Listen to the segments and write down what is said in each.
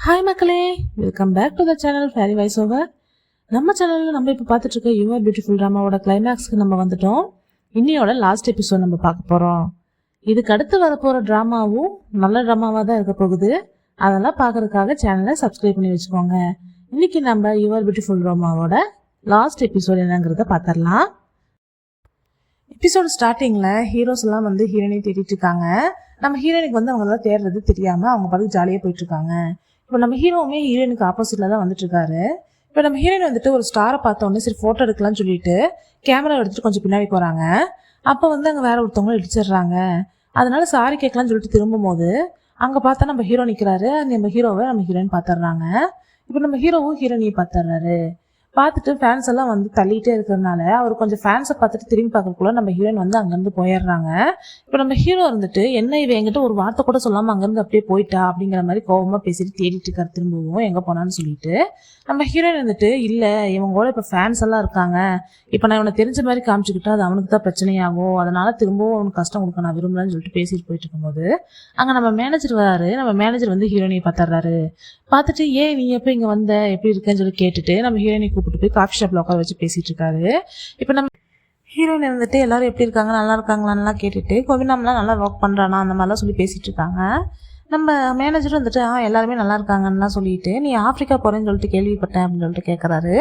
Hi மக்களே, welcome back to the channel fairy voice over. நம்ம சேனலில் நம்ம இப்போ பார்த்துட்டு இருக்க யூ ஆர் பியூட்டிஃபுல் ட்ராமாவோட கிளைமேக்ஸ்க்கு நம்ம வந்துட்டோம். இன்னையோட லாஸ்ட் எபிசோட் நம்ம பார்க்க போகிறோம். இதுக்கு அடுத்து வரப்போகிற ட்ராமாவும் நல்ல ட்ராமாவாக தான் இருக்க போகுது. அதெல்லாம் பார்க்கறதுக்காக சேனலை சப்ஸ்கிரைப் பண்ணி வச்சுக்கோங்க. இன்னைக்கு நம்ம யூ ஆர் பியூட்டிஃபுல் ட்ராமாவோட லாஸ்ட் எபிசோட் என்னங்கிறத பார்த்துடலாம். எபிசோட் ஸ்டார்டிங்கில் ஹீரோஸ் எல்லாம் வந்து ஹீரோயினை தேடிட்டு இருக்காங்க. நம்ம ஹீரோயினுக்கு வந்து அவங்களாம் தேடுறது தெரியாமல் அவங்க பாட்டுக்கு ஜாலியாக போயிட்டு இருக்காங்க. இப்போ நம்ம ஹீரோவுமே ஹீரோயினுக்கு ஆப்போசிட்ல தான் வந்துட்டு இருக்காரு. இப்போ நம்ம ஹீரோயின் வந்துட்டு ஒரு ஸ்டாரை பார்த்த உடனே சரி ஃபோட்டோ எடுக்கலாம்னு சொல்லிட்டு கேமரா எடுத்துட்டு கொஞ்சம் பின்னாடி போறாங்க. அப்போ வந்து அங்கே வேற ஒருத்தவங்களும் இடிச்சிடுறாங்க. அதனால சாரி கேட்கலாம்னு சொல்லிட்டு திரும்பும் போது அங்கே பார்த்தா நம்ம ஹீரோ நிற்கிறாரு. நம்ம ஹீரோவை நம்ம ஹீரோயின் பார்த்துடுறாங்க. இப்போ நம்ம ஹீரோவும் ஹீரோயினியை பார்த்துடுறாரு. பார்த்துட்டு ஃபேன்ஸ் எல்லாம் வந்து தள்ளிட்டே இருக்கிறதுனால அவர் கொஞ்சம் ஃபேன்ஸை பார்த்துட்டு திரும்பி பார்க்கறதுக்குள்ள நம்ம ஹீரோயின் வந்து அங்கேருந்து போயிடுறாங்க. இப்போ நம்ம ஹீரோ இருந்துட்டு என்ன இவ என்கிட்ட ஒரு வார்த்தை கூட சொல்லாமல் அங்கேருந்து அப்படியே போயிட்டா அப்படிங்கிற மாதிரி கோபமாக பேசிட்டு தேடிட்டு இருக்காரு. திரும்பவும் எங்கே போனான்னு சொல்லிட்டு நம்ம ஹீரோயின் வந்துட்டு இல்லை இவங்களோட இப்போ ஃபேன்ஸ் எல்லாம் இருக்காங்க, இப்போ நான் இவனை தெரிஞ்ச மாதிரி காமிச்சுக்கிட்டா அது அவனுக்கு தான் பிரச்சனையாகும், அதனால திரும்பவும் அவனுக்கு கஷ்டம் கொடுக்க நான் விரும்புறேன்னு சொல்லிட்டு பேசிட்டு போயிட்டு இருக்கும்போது அங்கே நம்ம மேனேஜர் வராரு. நம்ம மேனேஜர் வந்து ஹீரோயினியை பார்த்துடுறாரு. பார்த்துட்டு ஏன் நீ எப்போ இங்கே வந்த எப்படி இருக்கேன்னு சொல்லி கேட்டுட்டு நம்ம ஹீரோயினை கூப்பிட்டு போய் காஃபி ஷாப்ல உட்கார வச்சு பேசிட்டு இருக்காரு. இப்போ நம்ம ஹீரோயின் இருந்துட்டு எல்லாரும் எப்படி இருக்காங்க நல்லா இருக்காங்களான்லாம் கேட்டுட்டு கோவினாம்லாம் நல்லா ஒர்க் பண்ணுறானா அந்த மாதிரிலாம் சொல்லி பேசிட்டு இருக்காங்க. நம்ம மேனேஜரும் வந்துட்டு எல்லாருமே நல்லா இருக்காங்கன்னுலாம் சொல்லிட்டு நீ ஆஃப்ரிக்கா போகிறேன்னு சொல்லிட்டு கேள்விப்பட்டேன் அப்படின்னு சொல்லிட்டு கேட்குறாரு.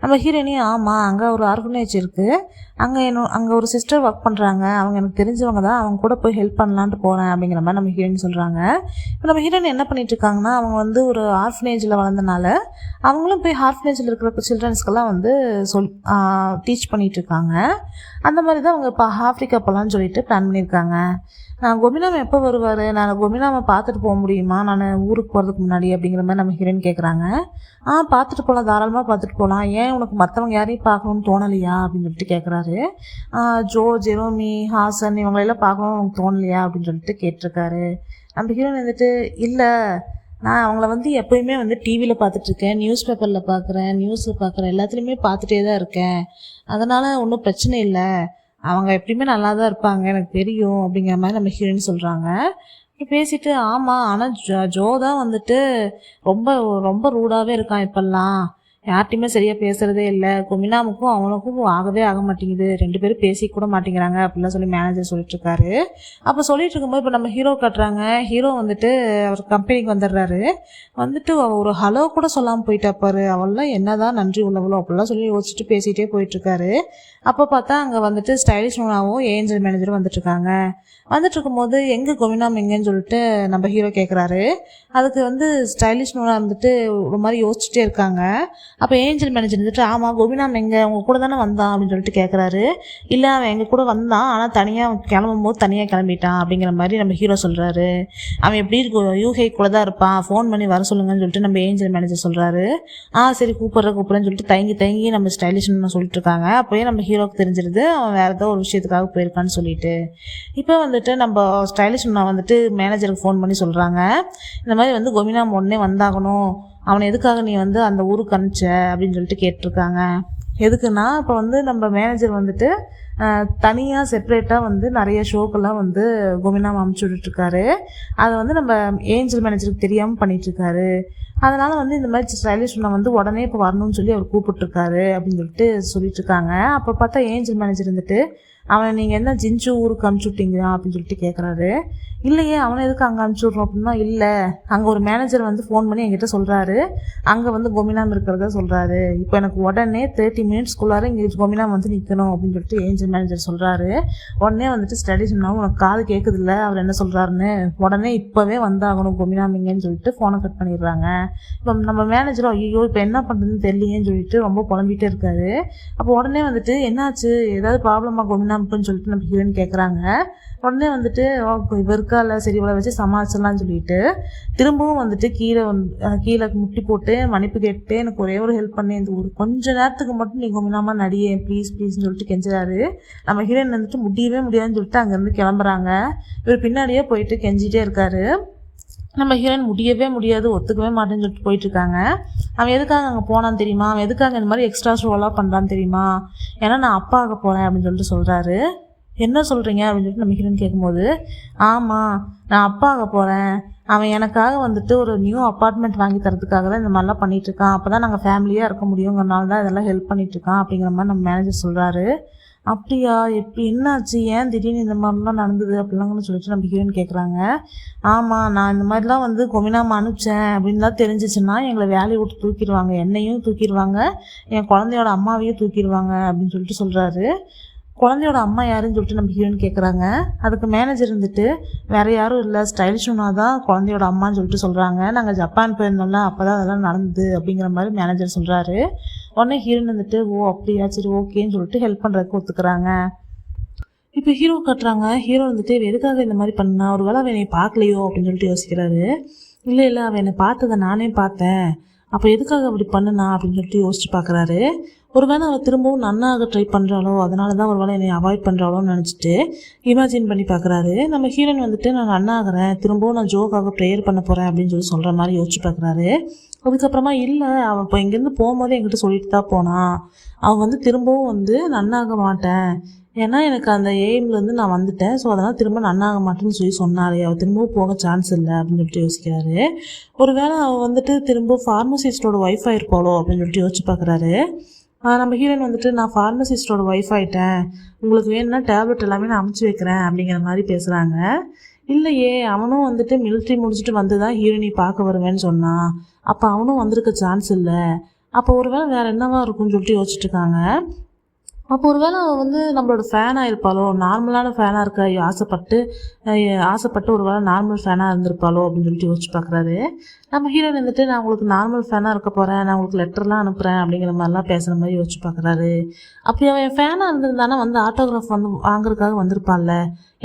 நம்ம ஹீரோயினையும் ஆமாம் அங்கே ஒரு ஆர்கனைஸ் இருக்குது, அங்கே ஒரு சிஸ்டர் ஒர்க் பண்ணுறாங்க, அவங்க எனக்கு தெரிஞ்சவங்க தான், அவங்க கூட போய் ஹெல்ப் பண்ணலான்ட்டு போகிறேன் அப்படிங்கிற மாதிரி நம்ம ஹீரோயின் சொல்கிறாங்க. இப்போ நம்ம ஹீரோயின் என்ன பண்ணிட்டு இருக்காங்கன்னா அவங்க வந்து ஒரு ஆர்ஃபனேஜில் வளர்ந்தனால அவங்களும் போய் ஆர்ஃபனேஜில் இருக்கிற சில்ட்ரன்ஸ்க்கெல்லாம் வந்து டீச் பண்ணிட்டு இருக்காங்க. அந்த மாதிரி தான் அவங்க இப்போ ஆஃப்ரிக்கா போகலான்னு சொல்லிட்டு பிளான் பண்ணியிருக்காங்க. நான் கோபினாம் எப்போ வருவார், நான் கோபினாமை பார்த்துட்டு போக முடியுமா நான் ஊருக்கு போகிறதுக்கு முன்னாடி அப்படிங்கிற மாதிரி நம்ம ஹீரோயின் கேட்குறாங்க. பார்த்துட்டு போகலாம், தாராளமாக பார்த்துட்டு போகலாம், ஏன் உனக்கு மற்றவங்க யாரையும் பார்க்கணும்னு தோணலையா அப்படின்னு சொல்லிட்டு கேட்குறாரு. ஜோ, ஜெரோமி, ஹாசன் இவங்களெல்லாம் பார்க்கணும்னு உனக்கு தோணலையா அப்படின்னு சொல்லிட்டு கேட்டிருக்காரு. நம்ம ஹீரோயின் வந்துட்டு இல்லை நான் அவங்கள வந்து எப்போயுமே வந்து டிவியில் பார்த்துட்ருக்கேன், நியூஸ் பேப்பரில் பார்க்குறேன், நியூஸில் பார்க்குறேன், எல்லாத்துலேயுமே பார்த்துட்டே தான் இருக்கேன், அதனால் ஒன்றும் பிரச்சனை இல்லை, அவங்க எப்படியுமே நல்லா தான் இருப்பாங்க எனக்கு தெரியும் அப்படிங்கிற மாதிரி நம்ம ஹீரோயின் சொல்கிறாங்க. பேசிட்டு ஆமாம் ஆனால் ஜோ தான் வந்துட்டு ரொம்ப ரொம்ப ரூடாகவே இருக்கான், இப்போல்லாம் யார்ட்டையுமே சரியாக பேசுகிறதே இல்லை, கொமினாமுக்கும் அவனுக்கும் ஆகவே ஆக மாட்டேங்குது, 2 பேரும் பேசிக்க கூட மாட்டேங்கிறாங்க அப்படிலாம் சொல்லி மேனேஜர் சொல்லிட்டுருக்காரு. அப்போ சொல்லிட்டு இருக்கும்போது இப்போ நம்ம ஹீரோ காட்டுறாங்க. ஹீரோ வந்துட்டு அவர் கம்பெனிக்கு வந்துடுறாரு. வந்துட்டு ஒரு ஹலோ கூட சொல்லாமல் போயிட்டா பாரு, அவள்லாம் என்னதான் நன்றி உள்ளவளோ அப்படிலாம் சொல்லி யோசிச்சுட்டு பேசிகிட்டே போயிட்டுருக்காரு. அப்போ பார்த்தா அங்கே வந்துட்டு ஸ்டைலிஷ் நோனாவும் ஏஞ்சல் மேனேஜரும் வந்துட்டுருக்காங்க. வந்துட்டு இருக்கும்போது எங்கே கோவினாம் எங்கேன்னு சொல்லிட்டு நம்ம ஹீரோ கேட்குறாரு. அதுக்கு வந்து ஸ்டைலிஷ் நோனா வந்துட்டு ஒரு மாதிரி யோசிச்சுட்டே இருக்காங்க. அப்போ ஏஞ்சல் மேனேஜர் வந்துட்டு ஆமாம் கோபினாம் எங்கே உங்கள் கூட தானே வந்தான் அப்படின்னு சொல்லிட்டு கேட்குறாரு. இல்லை அவன் எங்கள் கூட வந்தான், ஆனால் தனியாக கிளம்பும்போது தனியாக கிளம்பிட்டான் அப்படிங்கிற மாதிரி நம்ம ஹீரோ சொல்கிறாரு. அவன் எப்படி யூஹே கூட தான் இருப்பான், ஃபோன் பண்ணி வர சொல்லுங்கன்னு சொல்லிட்டு நம்ம ஏஞ்சல் மேனேஜர் சொல்கிறாரு. சரி கூப்பிட்றேன்னு சொல்லிட்டு தயங்கி நம்ம ஸ்டைலிஷ்னு சொல்லிட்டு இருக்காங்க. அப்போயே நம்ம ஹீரோக்கு தெரிஞ்சிருது அவன் வேறு ஏதோ ஒரு விஷயத்துக்காக போயிருக்கான்னு சொல்லிட்டு. இப்போ வந்துட்டு நம்ம ஸ்டைலிஷ்னா வந்துட்டு மேனேஜருக்கு ஃபோன் பண்ணி சொல்கிறாங்க, இந்த மாதிரி வந்து கோபினாம் உடனே வந்தாகணும், அவனை எதுக்காக நீ வந்து அந்த ஊருக்கு அனுப்பிச்ச அப்படின்னு சொல்லிட்டு கேட்டிருக்காங்க. எதுக்குன்னா இப்போ வந்து நம்ம மேனேஜர் வந்துட்டு தனியாக செப்பரேட்டாக வந்து நிறைய ஷோக்கெல்லாம் வந்து கோபினாம் அனுப்பிச்சி விட்டுட்ருக்காரு. அதை வந்து நம்ம ஏஞ்சல் மேனேஜருக்கு தெரியாமல் பண்ணிகிட்ருக்காரு. அதனால் வந்து இந்த மாதிரி ஸ்டைலிஷ் வந்து உடனே இப்போ வரணும்னு சொல்லி அவர் கூப்பிட்டுருக்காரு அப்படின்னு சொல்லிட்டு இருக்காங்க. அப்போ பார்த்தா ஏஞ்சல் மேனேஜர் வந்துட்டு அவனை நீங்கள் என்ன ஜிஞ்சு ஊருக்கு அனுப்பிச்சி விட்டீங்களா அப்படின்னு சொல்லிட்டு கேட்குறாரு. இல்லையே அவனை எதுக்கு அங்கே அனுப்பிச்சி விட்றோம் அப்படின்னா இல்லை அங்கே ஒரு மேனேஜர் வந்து ஃபோன் பண்ணி என்கிட்ட சொல்கிறாரு அங்கே வந்து கோபினாம் இருக்கிறதா சொல்கிறாரு, இப்போ எனக்கு உடனே 30 மினிட்ஸ்க்குள்ளார இங்கே கோபினாம் வந்து நிற்கணும் அப்படின்னு சொல்லிட்டு ஏஞ்சல் மேனேஜர் சொல்கிறாரு. உடனே வந்துட்டு ஸ்டடிஸ் சொன்னாலும் உனக்கு காது கேட்குதில்ல அவர் என்ன சொல்கிறாருன்னு, உடனே இப்போவே வந்தாகணும் கோபினாம் இங்கேன்னு சொல்லிட்டு ஃபோனை கட் பண்ணிடுறாங்க. இப்போ நம்ம மேனேஜரும் ஐயோ இப்போ என்ன பண்ணுறதுன்னு தெரியலையேன்னு சொல்லிட்டு ரொம்ப புலம்பிகிட்டே இருக்காரு. அப்போ உடனே வந்துட்டு என்னாச்சு ஏதாவது ப்ராப்ளமாக கோபினாம்னு சொல்லிட்டு நம்ம ஹீரோயின் கேட்குறாங்க. உடனே வந்துட்டு இவ இருக்கா இல்லை சரி இவளை வச்சு சமாளிச்சிடலான்னு சொல்லிட்டு திரும்பவும் வந்துட்டு கீழே முட்டி போட்டு மன்னிப்பு கேட்டு எனக்கு ஒரே ஒரு ஹெல்ப் பண்ணி இந்த ஒரு கொஞ்ச நேரத்துக்கு மட்டும் நீ கோபினாமா நடியே ப்ளீஸ்ன்னு சொல்லிட்டு கெஞ்சுறாரு. நம்ம ஹீரோயின் வந்துட்டு முடியாதுன்னு சொல்லிட்டு அங்கேருந்து கிளம்புறாங்க. இவர் பின்னாடியே போயிட்டு கெஞ்சிட்டே இருக்காரு. நம்ம ஹீரோயின் முடியாது ஒத்துக்கவே மாட்டேன்னு சொல்லிட்டு போயிட்டுருக்காங்க. அவன் எதுக்காக அங்கே போனான்னு தெரியுமா, அவன் எதுக்காக இந்த மாதிரி எக்ஸ்ட்ரா ஷோலாம் பண்ணுறான்னு தெரியுமா, ஏன்னா நான் அப்பா ஆக போகிறேன் அப்படின்னு சொல்லிட்டு சொல்கிறாரு. என்ன சொல்கிறீங்க அப்படின்னு சொல்லிட்டு நம்ம ஹீரோயின் கேட்கும்போது, ஆமாம் நான் அப்பா ஆக போகிறேன், அவன் எனக்காக வந்துட்டு ஒரு நியூ அப்பார்ட்மெண்ட் வாங்கி தரதுக்காக தான் இந்த மாதிரிலாம் பண்ணிகிட்ருக்கான், அப்போ தான் நாங்கள் ஃபேமிலியாக இருக்க முடியுங்கிறனால தான் இதெல்லாம் ஹெல்ப் பண்ணிகிட்ருக்கான் அப்படிங்கிற மாதிரி நம்ம மேனேஜர் சொல்கிறாரு. அப்படியா, எப்படி என்னாச்சு, ஏன் திடீர்னு இந்த மாதிரிலாம் நடந்தது அப்படிலாங்கன்னு சொல்லிட்டு நம்ம ஹீரோயின் கேட்குறாங்க. ஆமாம் நான் இந்த மாதிரிலாம் வந்து கொமினாமா அனுப்பிச்சேன் அப்படின்லாம் தெரிஞ்சிச்சுன்னா எங்களை வேலையை விட்டு தூக்கிடுவாங்க, என்னையும் தூக்கிடுவாங்க, என் குழந்தையோட அம்மாவையும் தூக்கிடுவாங்க அப்படின்னு சொல்லிட்டு சொல்கிறாரு. குழந்தையோட அம்மா யாருன்னு சொல்லிட்டு நம்ம ஹீரோயின் கேட்குறாங்க. அதுக்கு மேனேஜர் இருந்துட்டு, வேறு யாரும் இல்லை, ஸ்டைலிஷுனா தான் குழந்தையோட அம்மான்னு சொல்லிட்டு சொல்கிறாங்க, நாங்கள் ஜப்பான் போயிருந்தோம்ல அப்போ தான் அதெல்லாம் நடந்தது அப்படிங்கிற மாதிரி மேனேஜர் சொல்கிறாரு. உடனே ஹீரோயின் வந்துட்டு, ஓ அப்படியா, சரி ஓகேன்னு சொல்லிட்டு ஹெல்ப் பண்ணுறதுக்கு ஒத்துக்கிறாங்க. இப்போ ஹீரோ கட்டுறாங்க. ஹீரோ வந்துட்டு எதுக்காக இந்த மாதிரி பண்ணா, ஒரு வேளை அவன் என்னை பார்க்கலையோ அப்படின்னு சொல்லிட்டு யோசிக்கிறாரு. இல்லை அவன் என்னை பார்த்ததை நானே பார்த்தேன், அப்போ எதுக்காக அப்படி பண்ணுனா அப்படின்னு சொல்லிட்டு யோசிச்சு பார்க்குறாரு. ஒருவேளை அவள் திரும்பவும் நன்னாக ட்ரை பண்ணுறாளோ, அதனால தான் ஒரு வேளை என்னை அவாய்ட் பண்ணுறாளோன்னு நினச்சிட்டு இமேஜின் பண்ணி பார்க்குறாரு. நம்ம ஹீரோயின் வந்துட்டு, நான் நன்னாகிறேன், திரும்பவும் நான் ஜோக்காக ப்ரேயர் பண்ண போகிறேன் அப்படின்னு சொல்லி சொல்கிற மாதிரி யோசிச்சு பார்க்குறாரு. அதுக்கப்புறமா இல்லை, அவள் இப்போ இங்கேருந்து போகும்போது என்கிட்ட சொல்லிட்டு தான் போனான், அவன் வந்து திரும்பவும் வந்து நன்னாக மாட்டேன், ஏன்னா எனக்கு அந்த எய்ம்லேருந்து நான் வந்துட்டேன், ஸோ அதனால் திரும்ப நன்னாக மாட்டேன்னு சொல்லி சொன்னார், அவள் திரும்பவும் போக சான்ஸ் இல்லை அப்படின்னு சொல்லிட்டு யோசிக்கிறாரு. ஒரு வேளை அவள் வந்துட்டு திரும்ப ஃபார்மசிஸ்டோட ஒய்ஃப் ஆகிருப்பாளோ அப்படின்னு சொல்லிட்டு யோசிச்சு பார்க்குறாரு. நம்ம ஹீரோயின் வந்துட்டு, நான் ஃபார்மசிஸ்டோட ஒய்ஃப் ஆகிட்டேன், உங்களுக்கு வேணும்னா டேப்லெட் எல்லாமே நான் அமுச்சு வைக்கிறேன் அப்படிங்கிற மாதிரி பேசுகிறாங்க. இல்லையே, அவனும் வந்துட்டு மிலிட்ரி முடிச்சுட்டு வந்து தான் ஹீரோயினை பார்க்க வருவேன்னு சொன்னான், அப்போ அவனும் வந்திருக்க சான்ஸ் இல்லை, அப்போ ஒரு வேளை வேறு என்னவா இருக்குன்னு சொல்லிட்டு யோசிச்சுட்ருக்காங்க. அப்போ ஒரு வேளை அவள் வந்து நம்மளோட ஃபேனாக இருப்பாளோ, நார்மலான ஃபேனாக இருக்க ஆசைப்பட்டு ஒரு வேளை நார்மல் ஃபேனாக இருந்திருப்பாளோ அப்படின்னு சொல்லிட்டு யோசிச்சு பார்க்குறாரு. நம்ம ஹீரோயின் வந்துட்டு, நான் உங்களுக்கு நார்மல் ஃபேனாக இருக்க போகிறேன், நான் உங்களுக்கு லெட்டர்லாம் அனுப்புகிறேன் அப்படிங்கிற மாதிரிலாம் பேசுகிற மாதிரி யோசிச்சு பார்க்குறாரு. அப்படி அவன் ஃபேனாக இருந்திருந்தானா வந்து ஆட்டோகிராஃப் வந்து வாங்குறதுக்காக வந்திருப்பாள்ல,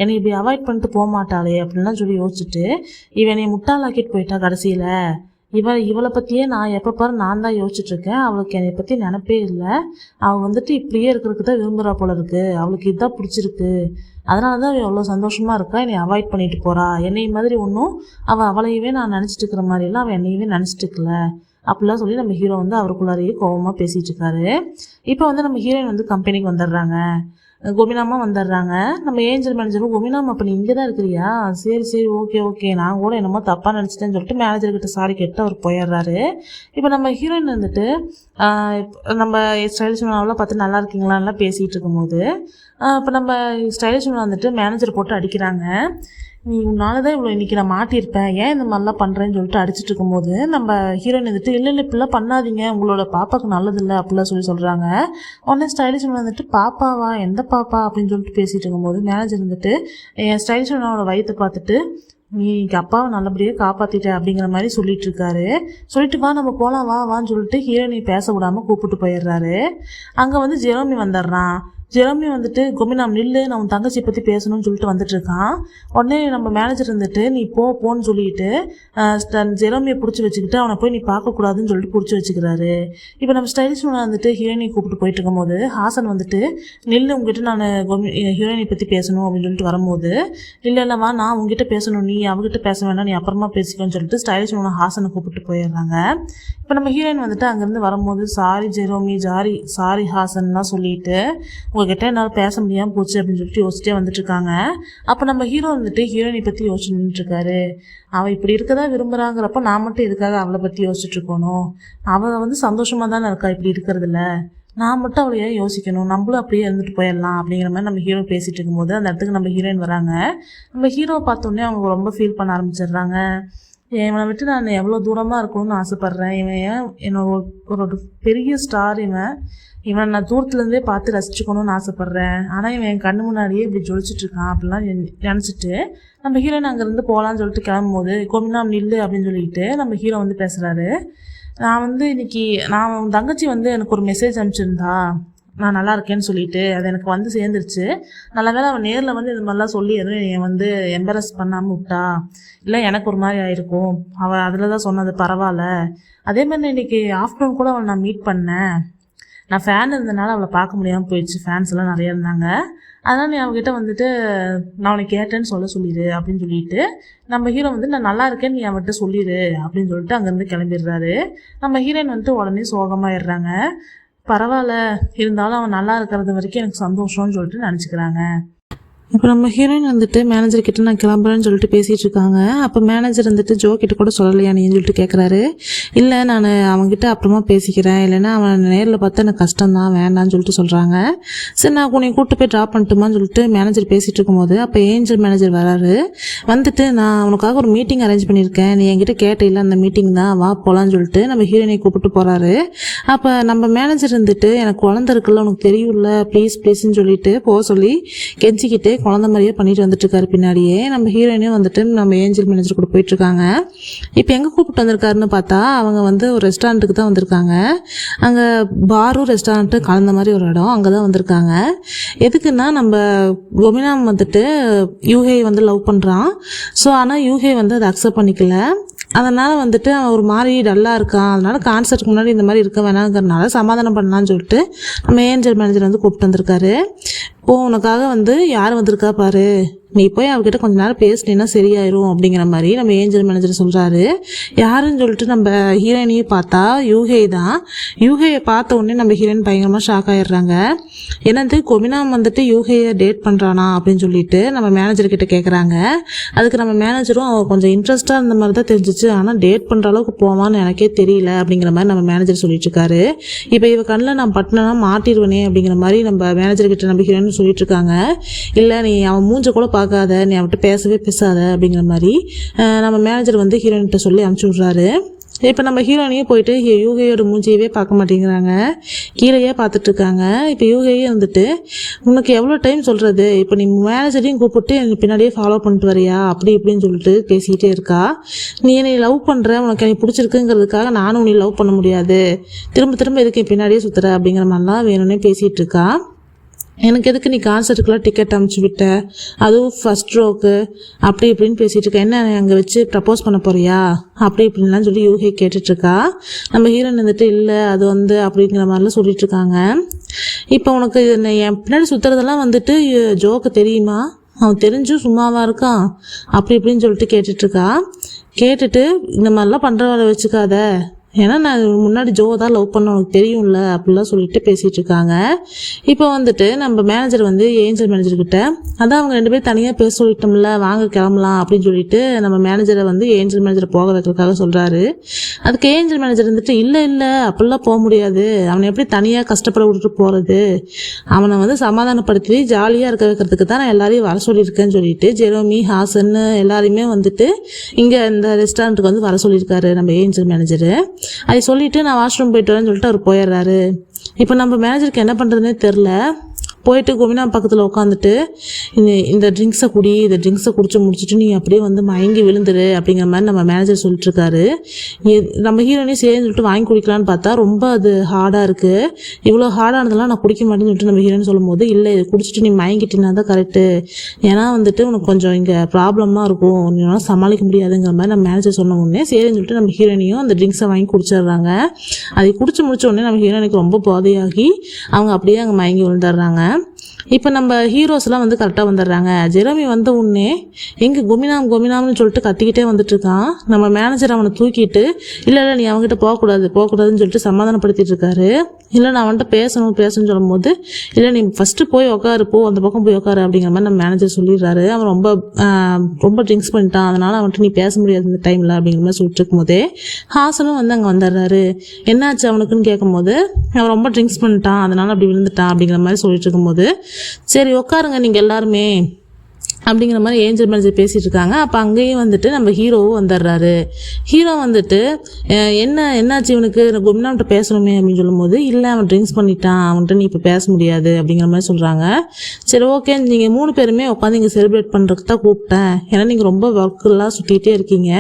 என்னை இப்படி அவாய்ட் பண்ணிட்டு போக மாட்டாளே அப்படின்லாம் சொல்லி யோசிச்சுட்டு, இவனை முட்டாளாக்கிட்டு போயிட்டா கடைசியில், இவளை பற்றியே நான் எப்போ பாரு நான் தான் யோசிச்சுட்ருக்கேன், அவளுக்கு என்னை பற்றி நினப்பே இல்லை, அவள் வந்துட்டு இப்படியே இருக்கிறதுக்கு தான் விரும்புகிறா போல இருக்குது, அவளுக்கு இதுதான் பிடிச்சிருக்கு, அதனால தான் அவள் எவ்வளோ சந்தோஷமாக இருக்கா, என்னை அவாய்ட் பண்ணிட்டு போகிறா, என்னை மாதிரி ஒன்றும் அவளையவே நான் நினச்சிட்டு இருக்கிற மாதிரிலாம் அவள் என்னையவே நினச்சிட்டு இருக்கல அப்படிலாம் சொல்லி நம்ம ஹீரோ வந்து அவருக்குள்ளாரையே கோபமாக பேசிகிட்டு இருக்காரு. இப்போ வந்து நம்ம ஹீரோயின் வந்து கம்பெனிக்கு வந்துடுறாங்க. கோபினாமா வந்துடுறாங்க. நம்ம ஏஞ்சல் மேனேஜரும், கோபினாமா அப்போ நீ இங்கே தான் இருக்கிறியா, சரி ஓகே நான் கூட என்னமோ தப்பாக நினச்சிட்டேன்னு சொல்லிட்டு மேனேஜர்கிட்ட சாரி கேட்டு அவர் போயிடுறாரு. இப்போ நம்ம ஹீரோயின் வந்துட்டு நம்ம ஸ்டைலிஷ் மேனாவெலாம் பார்த்து நல்லா இருக்கீங்களான்லாம் பேசிகிட்டு இருக்கும்போது, இப்போ நம்ம ஸ்டைலிஷ் மேன் வந்துட்டு மேனேஜர் போட்டு அடிக்கிறாங்க. நீ உன்னால தான் இவ்வளோ இன்றைக்கி நான் மாட்டியிருப்பேன், ஏன் இந்த மாதிரிலாம் பண்ணுறேன்னு சொல்லிட்டு அடிச்சுட்டு இருக்கும்போது, நம்ம ஹீரோயின் வந்துட்டு, இல்லை இப்படிலாம் பண்ணாதீங்க, உங்களோட பாப்பாவுக்கு நல்லதில்லை அப்படிலாம் சொல்கிறாங்க. உடனே ஸ்டைலிஷ் வந்துட்டு, பாப்பாவா, எந்த பாப்பா அப்படின்னு சொல்லிட்டு பேசிகிட்டு இருக்கும்போது, மேனேஜர் வந்துட்டு என் ஸ்டைலிஷ் அவனோட வயிற்றை பார்த்துட்டு, நீ இன்னைக்கு அப்பாவை நல்லபடியாக காப்பாற்றிட்ட அப்படிங்கிற மாதிரி சொல்லிட்டு இருக்காரு. சொல்லிட்டு வா நம்ம போகலாம் வான்னு சொல்லிட்டு ஹீரோயினை பேச விடாமல் கூப்பிட்டு போயிடுறாரு. அங்கே வந்து ஜெரோமி வந்துடுறான். ஜெரோமி வந்துட்டு, கோபினாம் நில்லு, நான் உன் தங்கச்சி பற்றி பேசணும்னு சொல்லிட்டு வந்துட்டு இருக்கான். உடனே நம்ம மேனேஜர் இருந்துட்டு, நீ போன்னு சொல்லிட்டு ஜெரோமியை பிடிச்சி வச்சுக்கிட்டு அவனை போய் நீ பார்க்கக்கூடாதுன்னு சொல்லிட்டு பிடிச்சி வச்சுக்கிறாரு. இப்போ நம்ம ஸ்டைலிஷ் வந்துட்டு ஹீரோயினை கூப்பிட்டு போயிட்டு இருக்கும்போது, ஹாசன் வந்துட்டு, நில்லு, உங்ககிட்ட நான் ஹீரோயினை பற்றி பேசணும் அப்படின்னு சொல்லிட்டு வரும்போது, இல்லைவா நான் உங்ககிட்ட பேசணும், நீ அவகிட்ட பேச வேண்டாம், நீ அப்புறமா பேசிக்கோன்னு சொல்லிட்டு ஸ்டைலிஷ் ஹாசனை கூப்பிட்டு போயிடுறாங்க. இப்போ நம்ம ஹீரோயின் வந்துட்டு அங்கேருந்து வரும்போது, சாரி ஜெரோமி, சாரி ஹாசன்லாம் சொல்லிட்டு, உங்ககிட்ட என்னால் பேச முடியாமல் போச்சு அப்படின்னு சொல்லிட்டு யோசிச்சிட்டே வந்துட்டுருக்காங்க. அப்போ நம்ம ஹீரோ வந்துட்டு ஹீரோயினை பற்றி யோசிச்சு நின்றுட்டுருக்காரு. அவள் இப்படி இருக்கதா விரும்புகிறாங்கிறப்ப நான் மட்டும் இதுக்காக அவளை பற்றி யோசிச்சுட்டு இருக்கணும், அவள் வந்து சந்தோஷமாக தானே இருக்கா இப்படி இருக்கிறதுல, நான் மட்டும் அவளையே யோசிக்கணும், நம்மளும் அப்படியே இருந்துட்டு போயிடலாம் அப்படிங்கிற மாதிரி நம்ம ஹீரோ பேசிகிட்டு இருக்கும்போது அந்த இடத்துக்கு நம்ம ஹீரோயின் வராங்க. நம்ம ஹீரோவை பார்த்தோன்னே அவங்க ரொம்ப ஃபீல் பண்ண ஆரம்பிச்சிடுறாங்க. இவனை விட்டு நான் எவ்வளோ தூரமாக இருக்கணும்னு ஆசைப்பட்றேன், இவன் என்னோட ஒரு பெரிய ஸ்டார், இவன் நான் தூரத்துலேருந்தே பார்த்து ரசிச்சுக்கணும்னு ஆசைப்பட்றேன், ஆனால் இவன் என் கண்ணு முன்னாடியே இப்படி ஜொலிச்சுட்ருக்கான் அப்படிலாம் நினச்சிட்டு நம்ம ஹீரோயின் அங்கேருந்து போகலான்னு சொல்லிட்டு கிளம்பும்போது, கோபினாம் நில்லு அப்படின்னு சொல்லிட்டு நம்ம ஹீரோ வந்து பேசுகிறாரு. நான் வந்து இன்னைக்கு உன் தங்கச்சி வந்து எனக்கு ஒரு மெசேஜ் அனுப்பிச்சிருந்தா, நான் நல்லா இருக்கேன்னு சொல்லிட்டு அது எனக்கு வந்து சேர்ந்துருச்சு, நல்ல வேளை அவன் நேரில் வந்து இது மாதிரிலாம் சொல்லி எதுவும் என்னை வந்து எம்பரஸ் பண்ணாமல் விட்டா, இல்லை எனக்கு ஒரு மாதிரி ஆயிருக்கும், அவள் அதில் தான் சொன்னது, பரவாயில்ல, அதே மாதிரி இன்றைக்கி ஆஃப்டர்நூன் கூட அவளை நான் மீட் பண்ணேன், நான் ஃபேன் இருந்தனால அவளை பார்க்க முடியாமல் போயிடுச்சு, ஃபேன்ஸ் எல்லாம் நிறைய இருந்தாங்க, அதனால் நீ அவங்ககிட்ட வந்துட்டு நான் அவனை கேட்டேன்னு சொல்லிடு அப்படின்னு சொல்லிட்டு நம்ம ஹீரோ வந்து, நான் நல்லா இருக்கேன்னு நீ அவன்கிட்ட சொல்லிடு அப்படின்னு சொல்லிட்டு அங்கேருந்து கிளம்பிடுறாரு. நம்ம ஹீரோயின் வந்துட்டு உடனே சோகமாயிடுறாங்க. பரவாயில்ல, இருந்தாலும் அவன் நல்லா இருக்கிறது வரைக்கும் எனக்கு சந்தோஷம்னு சொல்லிட்டு நினச்சிக்கிறாங்க. இப்போ நம்ம ஹீரோயின் வந்துட்டு மேனேஜர் கிட்ட நான் கிளம்புறேன்னு சொல்லிட்டு பேசிகிட்டு இருக்காங்க. அப்போ மேனேஜர் வந்துட்டு ஜோ கிட்ட கூட சொல்லலையா நீன்னு சொல்லிட்டு கேட்குறாரு. இல்லை நான் அவங்ககிட்ட அப்புறமா பேசிக்கிறேன், இல்லைன்னா அவன் நேரில் பார்த்தா எனக்கு கஷ்டம்தான், வேண்டான்னு சொல்லிட்டு சொல்கிறாங்க. சரி நான் உன்னை கூப்பிட்டு போய் ட்ராப் பண்ணிட்டுமான்னு சொல்லிட்டு மேனேஜர் பேசிகிட்டு இருக்கும்போது அப்போ ஏஞ்சல் மேனேஜர் வராரு. வந்துட்டு நான் உனக்காக ஒரு மீட்டிங் அரேஞ்ச் பண்ணியிருக்கேன், நீ என்கிட்ட கேட்டில்ல அந்த மீட்டிங் தான், வா போகலான்னு சொல்லிட்டு நம்ம ஹீரோயினை கூப்பிட்டு போகிறாரு. அப்போ நம்ம மேனேஜர் வந்துட்டு எனக்கு குழந்தை இருக்குல்ல உனக்கு தெரியும்ல, ப்ளீஸ் ப்ளீஸ்ன்னு சொல்லிட்டு போக சொல்லி கெஞ்சிக்கிட்டு குழந்தை மாதிரியே பண்ணிட்டு வந்துட்டு இருக்காரு. பின்னாடியே நம்ம ஹீரோயினும் வந்துட்டு நம்ம ஏஞ்சல் மேனேஜர் கூட போயிட்டு இருக்காங்க. இப்போ எங்கே கூப்பிட்டு வந்திருக்காருன்னு பார்த்தா அவங்க வந்து ஒரு ரெஸ்டாரண்ட்டுக்கு தான் வந்திருக்காங்க. அங்கே பாரும் ரெஸ்டாரண்ட்டு கலந்த மாதிரி ஒரு இடம், அங்கே தான் வந்திருக்காங்க. எதுக்குன்னா நம்ம கோபினாம் வந்துட்டு யூஹே வந்து லவ் பண்ணுறான். ஸோ ஆனால் யூஹே வந்து அதை அக்செப்ட் பண்ணிக்கல. அதனால் வந்துட்டு அவன் ஒரு மாதிரி டல்லாக இருக்கான். அதனால் கான்சர்ட்டுக்கு முன்னாடி இந்த மாதிரி இருக்க வேணாங்கிறனால சமாதானம் பண்ணலான்னு சொல்லிட்டு நம்ம ஏஞ்சல் மேனேஜர் வந்து கூப்பிட்டு வந்திருக்காரு. இப்போது உனக்காக வந்து யார் வந்திருக்கா பாரு, நீ போய் அவகிட்ட கொஞ்ச நேரம் பேசினீன்னா சரியாயிரும் அப்படிங்கிற மாதிரி நம்ம ஏஞ்சல் மேனேஜர் சொல்கிறாரு. யாருன்னு சொல்லிட்டு நம்ம ஹீரோயினையே பார்த்தா யூஹே தான். யூஹேயை பார்த்த உடனே நம்ம ஹீரோயின் பயங்கரமாக ஷாக் ஆகிடுறாங்க. என்னது கொமினாம் வந்துட்டு யூஹேயை டேட் பண்ணுறானா அப்படின்னு சொல்லிட்டு நம்ம மேனேஜர்கிட்ட கேட்குறாங்க. அதுக்கு நம்ம மேனேஜரும் அவன் கொஞ்சம் இன்ட்ரெஸ்ட்டாக இருந்த மாதிரி தான் தெரிஞ்சிச்சு, ஆனால் டேட் பண்ணுற அளவுக்கு போவான்னு எனக்கே தெரியல அப்படிங்கிற மாதிரி நம்ம மேனேஜர் சொல்லிட்டு இருக்காரு. இப்போ இவ கண்ணில் நான் பட்டினா மாட்டிடுவேனே அப்படிங்கிற மாதிரி நம்ம மேனேஜர்கிட்ட நம்ம ஹீரோயின் சொல்லிட்டு இருக்காங்க. இல்லை நீ அவன் மூஞ்ச கூட பார்க்காத, நீ அவன்கிட்ட பேசாத அப்படிங்கிற மாதிரி நம்ம மேனேஜர் வந்து ஹீரோயின்கிட்ட சொல்லி அனுப்பிச்சி விட்றாரு. இப்போ நம்ம ஹீரோயினையே போயிட்டு யூகையோட மூஞ்சியவே பார்க்க மாட்டேங்கிறாங்க, கீழேயே பார்த்துட்ருக்காங்க. இப்போ யூகையே வந்துட்டு உனக்கு எவ்வளோ டைம் சொல்கிறது, இப்போ நீ மேனேஜரையும் கூப்பிட்டு எனக்கு பின்னாடியே ஃபாலோ பண்ணிட்டு வரியா அப்படி இப்படின்னு சொல்லிட்டு பேசிக்கிட்டே இருக்கா. நீ என்னை லவ் பண்ணுற, உனக்கு என்னை பிடிச்சிருக்குங்கிறதுக்காக நானும் உன்னை லவ் பண்ண முடியாது, திரும்ப திரும்ப எதுக்கு பின்னாடியே சுற்றுற அப்படிங்கிற மாதிரிலாம் வேணும்னே பேசிகிட்டு இருக்கா. எனக்கு எதுக்கு நீ கான்சர்ட்டுக்குலாம் டிக்கெட் அமுச்சு விட்ட, அதுவும் ஃபஸ்ட் ரோக்கு அப்படி இப்படின்னு பேசிகிட்டு இருக்கேன், என்ன அங்கே வச்சு ப்ரப்போஸ் பண்ண போறியா அப்படி இப்படின்லாம் சொல்லி யூஹே கேட்டுட்ருக்கா. நம்ம ஹீரோயின் வந்துட்டு இல்லை அது வந்து அப்படிங்கிற மாதிரிலாம் சொல்லிட்டு இருக்காங்க. இப்போ உனக்கு என் பின்னாடி சுற்றுறதெல்லாம் வந்துட்டு ஜோக்கு தெரியுமா, அவன் தெரிஞ்சும் சும்மாவாக இருக்கான் அப்படி இப்படின்னு சொல்லிட்டு கேட்டுட்ருக்கா. கேட்டுட்டு இந்த மாதிரிலாம் பண்ணுற வேலை வச்சுக்காத, ஏன்னா நான் முன்னாடி ஜோ தான் லவ் பண்ண உனக்கு தெரியும்ல அப்படிலாம் சொல்லிட்டு பேசிகிட்டு இருக்காங்க. இப்போ வந்துட்டு நம்ம மேனேஜர் வந்து ஏஞ்சல் மேனேஜர்கிட்ட அதான் அவங்க 2 பேரும் தனியாக பேச சொல்லிட்டோம்ல, வாங்க கிளம்பலாம் அப்படின்னு சொல்லிட்டு நம்ம மேனேஜரை வந்து ஏஞ்சல் மேனேஜரை போக வைக்கிறதுக்காக சொல்கிறாரு. அதுக்கு ஏஞ்சல் மேனேஜர் வந்துட்டு இல்லை அப்படிலாம் போக முடியாது, அவனை எப்படி தனியாக கஷ்டப்பட விட்டுட்டு போகிறது, அவனை வந்து சமாதானப்படுத்தி ஜாலியாக இருக்க வைக்கிறதுக்கு தான் நான் எல்லாரையும் வர சொல்லியிருக்கேன்னு சொல்லிட்டு ஜெரோமி ஹாசன்னு எல்லாரையுமே வந்துட்டு இங்கே இந்த ரெஸ்டாரண்ட்டுக்கு வந்து வர சொல்லியிருக்காரு நம்ம ஏஞ்சல் மேனேஜரு. அதை சொல்லிவிட்டு நான் வாஷ்ரூம் போயிட்டு வரேன்னு சொல்லிட்டு அவர் போயிடுறாரு. இப்போ நம்ம மேனேஜருக்கு என்ன பண்ணுறதுனே தெரில. போயிட்டு கோவினா பக்கத்தில் உட்காந்துட்டு இந்த ட்ரிங்க்ஸை இந்த ட்ரிங்க்ஸை குடிச்சு முடிச்சுட்டு நீ அப்படியே வந்து மயங்கி விழுந்துரு அப்படிங்கிற மாதிரி நம்ம மேனேஜர் சொல்லிட்டுருக்காரு. நம்ம ஹீரோனே சரின்னு சொல்லிட்டு வாங்கி குடிக்கலான்னு பார்த்தா ரொம்ப அது ஹார்டாக இருக்குது, இவ்வளோ ஹார்டானதெல்லாம் நான் குடிக்க மாட்டேன்னு சொல்லிட்டு நம்ம ஹீரோன்னு சொல்லும் போது இல்லை இது குடிச்சிட்டு நீ மயங்கிட்டினா தான் கரெக்டு, ஏன்னா வந்துட்டு உனக்கு கொஞ்சம் இங்கே ப்ராப்ளமாக இருக்கும், நீனால சமாளிக்க முடியாதுங்கிற மாதிரி நம்ம மேனேஜர் சொன்ன உடனே சரின்னு சொல்லிட்டு நம்ம ஹீரோனையும் அந்த ட்ரிங்க்ஸை வாங்கி குடிச்சிடுறாங்க. அதை குடிச்சு முடிச்ச உடனே நம்ம ஹீரோனுக்கு ரொம்ப போதையாகி அவங்க அப்படியே அங்கே மயங்கி விழுந்துடுறாங்க. இப்போ நம்ம ஹீரோஸ்லாம் வந்து கரெக்டாக வந்துடுறாங்க. ஜெரோமி வந்த உடனே எங்கே கோமினாம்னு சொல்லிட்டு கத்திக்கிட்டே வந்துட்டுருக்கான். நம்ம மேனேஜர் அவனை தூக்கிட்டு இல்லை நீ அவங்ககிட்ட போகக்கூடாதுன்னு சொல்லிட்டு சமாதானப்படுத்திட்டு இருக்காரு. இல்லை நான் அவன்கிட்ட பேசணும்னு சொல்லும் போது இல்லை நீ ஃபஸ்ட்டு போய் உட்காரு, அந்த பக்கம் போய் உட்காரு அப்படிங்கிற மாதிரி நம்ம மேனேஜர் சொல்லிடுறாரு. அவன் ரொம்ப ட்ரிங்க்ஸ் பண்ணிட்டான், அதனால் அவன்கிட்ட நீ பேச முடியாது இந்த டைமில் அப்படிங்கிற மாதிரி சொல்லிட்டு இருக்கும் போதே ஹாசனும் வந்து அங்கே வந்துடுறாரு. என்னாச்சு அவனுக்குன்னு கேட்கும்போது அவன் ரொம்ப ட்ரிங்க்ஸ் பண்ணிட்டான் அதனால் அப்படி விழுந்துட்டான் அப்படிங்கிற மாதிரி சொல்லிட்டு இருக்கும்போது சரி உட்காருங்க நீங்கள் எல்லாருமே அப்படிங்கிற மாதிரி ஏஞ்சல் மேனேஜர் பேசிகிட்டு இருக்காங்க. அப்போ அங்கேயும் வந்துட்டு நம்ம ஹீரோவும் வந்துடுறாரு. ஹீரோ வந்துட்டு என்னாச்சு இவனுக்கு கும்னாம்கிட்ட பேசணுமே அப்படின்னு சொல்லும்போது இல்லை அவன் ட்ரிங்க்ஸ் பண்ணிட்டான், அவன்கிட்ட நீ இப்போ பேச முடியாது அப்படிங்கிற மாதிரி சொல்கிறாங்க. சரி ஓகே நீங்கள் 3 பேருமே உட்காந்து இங்கே செலிப்ரேட் பண்ணுறதுக்கு தான் கூப்பிட்டேன், ஏன்னா நீங்கள் ரொம்ப ஒர்க்கெல்லாம் சுற்றிக்கிட்டே இருக்கீங்க,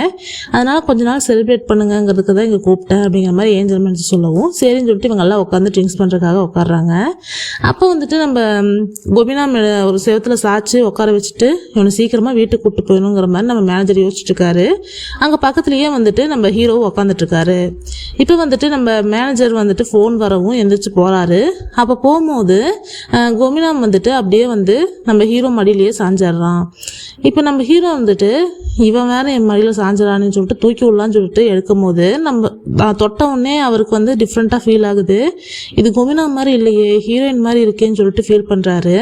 அதனால் கொஞ்ச நாள் செலிப்ரேட் பண்ணுங்கிறதுக்கு தான் இங்கே கூப்பிட்டேன் அப்படிங்கிற மாதிரி ஏஞ்சல் மேனேஜர் சொல்லவும் சரின்னு சொல்லிட்டு இவங்கெல்லாம் உட்காந்து ட்ரிங்க்ஸ் பண்ணுறதுக்காக உட்காடுறாங்க. அப்போ வந்துட்டு நம்ம கோபினாம் ஒரு செவத்தில் சாய்ச்சி உட்கார வச்சுட்டு இவனை சீக்கிரமாக வீட்டுக்கு கூப்பிட்டு போயணுங்கிற மாதிரி நம்ம மேனேஜர் யோசிச்சுட்டு இருக்காரு. அங்கே பக்கத்துலேயே வந்துட்டு நம்ம ஹீரோவும் உட்காந்துட்ருக்காரு. இப்போ வந்துட்டு நம்ம மேனேஜர் வந்துட்டு ஃபோன் வரவும் எந்திரிச்சு போகிறாரு. அப்போ போகும்போது கோபிநாம் வந்துட்டு அப்படியே வந்து நம்ம ஹீரோ மடியிலேயே சாஞ்சிட்றான். இப்போ நம்ம ஹீரோ வந்துட்டு இவன் வேற என் மடியில் சாஞ்சிடறான்னு சொல்லிட்டு தூக்கி விடலான்னு சொல்லிட்டு எடுக்கும் போது நம்ம தொட்ட உடனே அவருக்கு வந்து டிஃப்ரெண்ட்டாக ஃபீல் ஆகுது. இது கோபிநாம் மாதிரி இல்லையே, ஹீரோயின் மாதிரி இருக்கேன்னு சொல்லிட்டு ஃபீல் பண்ணுறாரு.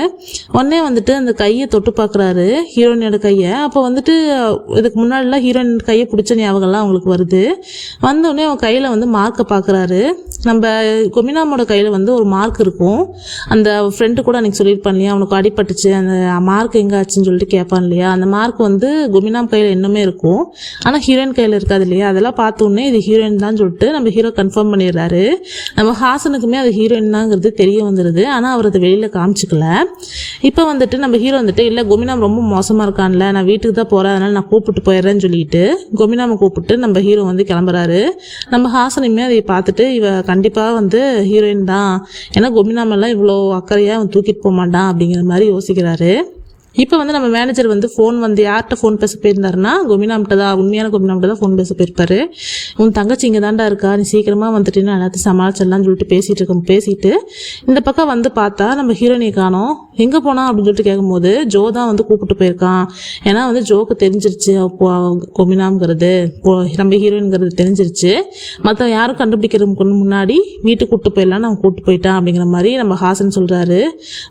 உடனே வந்துட்டு அந்த கையை தொட்டு பார்க்குறாரு, ஹீரோயினோட கையை. அப்போ வந்துட்டு இதுக்கு முன்னாடிலாம் ஹீரோயின் கையை பிடிச்ச ஞாபகம்லாம் அவங்களுக்கு வருது. வந்தோடனே அவன் கையில் வந்து மார்க்கை பார்க்குறாரு. நம்ம கோபிநாமோட கையில் வந்து ஒரு மார்க் இருக்கும். அந்த ஃப்ரெண்டு கூட அன்றைக்கி சொல்லியிருப்பான் இல்லையா, அவனுக்கு அடிபட்டுச்சு, அந்த மார்க் எங்கே ஆச்சுன்னு சொல்லிட்டு கேட்பான் இல்லையா. அந்த மார்க் வந்து கோபிநாம் கையில் இன்னுமே இருக்கும், ஆனால் ஹீரோயின் கையில் இருக்காது இல்லையா. அதெல்லாம் பார்த்தோன்னே இது ஹீரோயின் தான் சொல்லிட்டு நம்ம ஹீரோ கன்ஃபார்ம் பண்ணிடுறாரு. நம்ம ஹாசனுக்குமே அது ஹீரோயின் தாங்கிறது தெரிய வந்துடுது, ஆனால் அவர் அதை வெளியில் காமிச்சிக்கல. இப்போ வந்துட்டு நம்ம ஹீரோ வந்துட்டு இல்லை கோபிநாம் ரொம்ப மோசமாக இருக்கான்ல, நான் வீட்டுக்கு தான் போகிறேன், அதனால் நான் கூப்பிட்டு போயிடுறேன்னு சொல்லிட்டு கோபிநாமை கூப்பிட்டு நம்ம ஹீரோ வந்து கிளம்புறாரு. நம்ம ஹாசனுமே அதை பார்த்துட்டு இவ கண்டிப்பாக வந்து ஹீரோயின் தான், ஏன்னா கோபிநாமெல்லாம் இவ்வளோ அக்கறையாக அவன் தூக்கிட்டு போக மாட்டான் அப்படிங்கிற மாதிரி யோசிக்கிறாரு. இப்போ வந்து நம்ம மேனேஜர் வந்து ஃபோன் வந்து யார்கிட்ட ஃபோன் பேச போயிருந்தாருன்னா கோபிநாம்கிட்ட தான், உண்மையான கோபிநாம்கிட்ட தான் ஃபோன் பேச போயிருப்பாரு. உன் தங்கச்சி இங்கே தாண்டா இருக்கா, நீ சீக்கிரமாக வந்துட்டுன்னு எல்லாத்தையும் சமாளிச்சிடலான்னு சொல்லிட்டு பேசிட்டு இந்த பக்கம் வந்து பார்த்தா நம்ம ஹீரோயினை காணோம். எங்கே போனா அப்படின்னு சொல்லிட்டு கேட்கும்போது ஜோ தான் வந்து கூப்பிட்டு போயிருக்கான். ஏன்னா வந்து ஜோக்கு தெரிஞ்சிருச்சு கோபிநாம்ங்கிறது, நம்ம ஹீரோயின்ங்கிறது தெரிஞ்சிருச்சு. மற்ற யாரும் கண்டுபிடிக்கிறதுக்கு முன்னாடி வீட்டுக்கு கூப்பிட்டு போயிடலான்னு அவன் கூப்பிட்டு போயிட்டான் அப்படிங்கிற மாதிரி நம்ம ஹாசன் சொல்கிறாரு.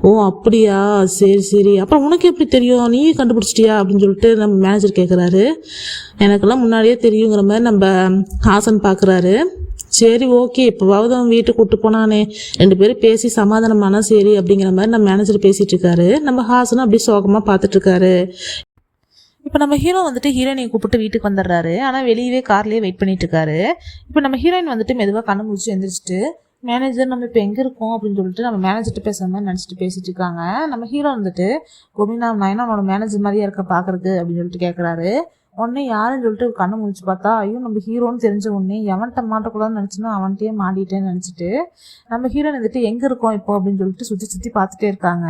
ஓ அப்படியா, சரி சரி, அப்புறம் உனக்கு எப்படி தெரியும், நீ கண்டுபிடிச்சிட்டியா அப்படின்னு சொல்லிட்டு நம்ம மேனேஜர் கேட்குறாரு. எனக்கெல்லாம் முன்னாடியே தெரியுங்கிற மாதிரி நம்ம ஹாசன் பார்க்குறாரு. சரி ஓகே, இப்போவாவது அவன் வீட்டுக்கு கூப்பிட்டு போனானே, 2 பேரும் பேசி சமாதானமானா சரி அப்படிங்கிற மாதிரி நம்ம மேனேஜர் பேசிகிட்டு இருக்காரு. நம்ம ஹாசனும் அப்படியே சோகமாக பார்த்துட்ருக்காரு. இப்போ நம்ம ஹீரோ வந்துட்டு ஹீரோயினை கூப்பிட்டு வீட்டுக்கு வந்துடுறாரு. ஆனால் வெளியவே கார்லேயே வெயிட் பண்ணிட்டு இருக்காரு. இப்போ நம்ம ஹீரோயின் வந்துட்டு மெதுவாக கண்ணு முடிச்சு எழுந்திரிச்சிட்டு மேனேஜர் நம்ம இப்போ எங்கே இருக்கோம் அப்படின்னு சொல்லிட்டு நம்ம மேனேஜர்கிட்ட பேசுகிற மாதிரி நினச்சிட்டு பேசிட்டு இருக்காங்க. நம்ம ஹீரோ வந்துட்டு கோபிநாம் நான் என்ன உன்னோட மேனேஜர் மாதிரியா இருக்க பார்க்குறதுக்கு அப்படின்னு சொல்லிட்டு கேட்குறாரு. உடனே யாருன்னு சொல்லிட்டு கண்ணை முடிச்சு பார்த்தா ஐயோ நம்ம ஹீரோன்னு தெரிஞ்ச உடனே எவன்கிட்ட மாட்டக்கூடாதுன்னு நினச்சினா அவன்கிட்டயே மாட்டிட்டேன்னு நினச்சிட்டு நம்ம ஹீரோயின் வந்துட்டு எங்கே இருக்கோம் இப்போ அப்படின்னு சொல்லிட்டு சுற்றி பார்த்துட்டே இருக்காங்க.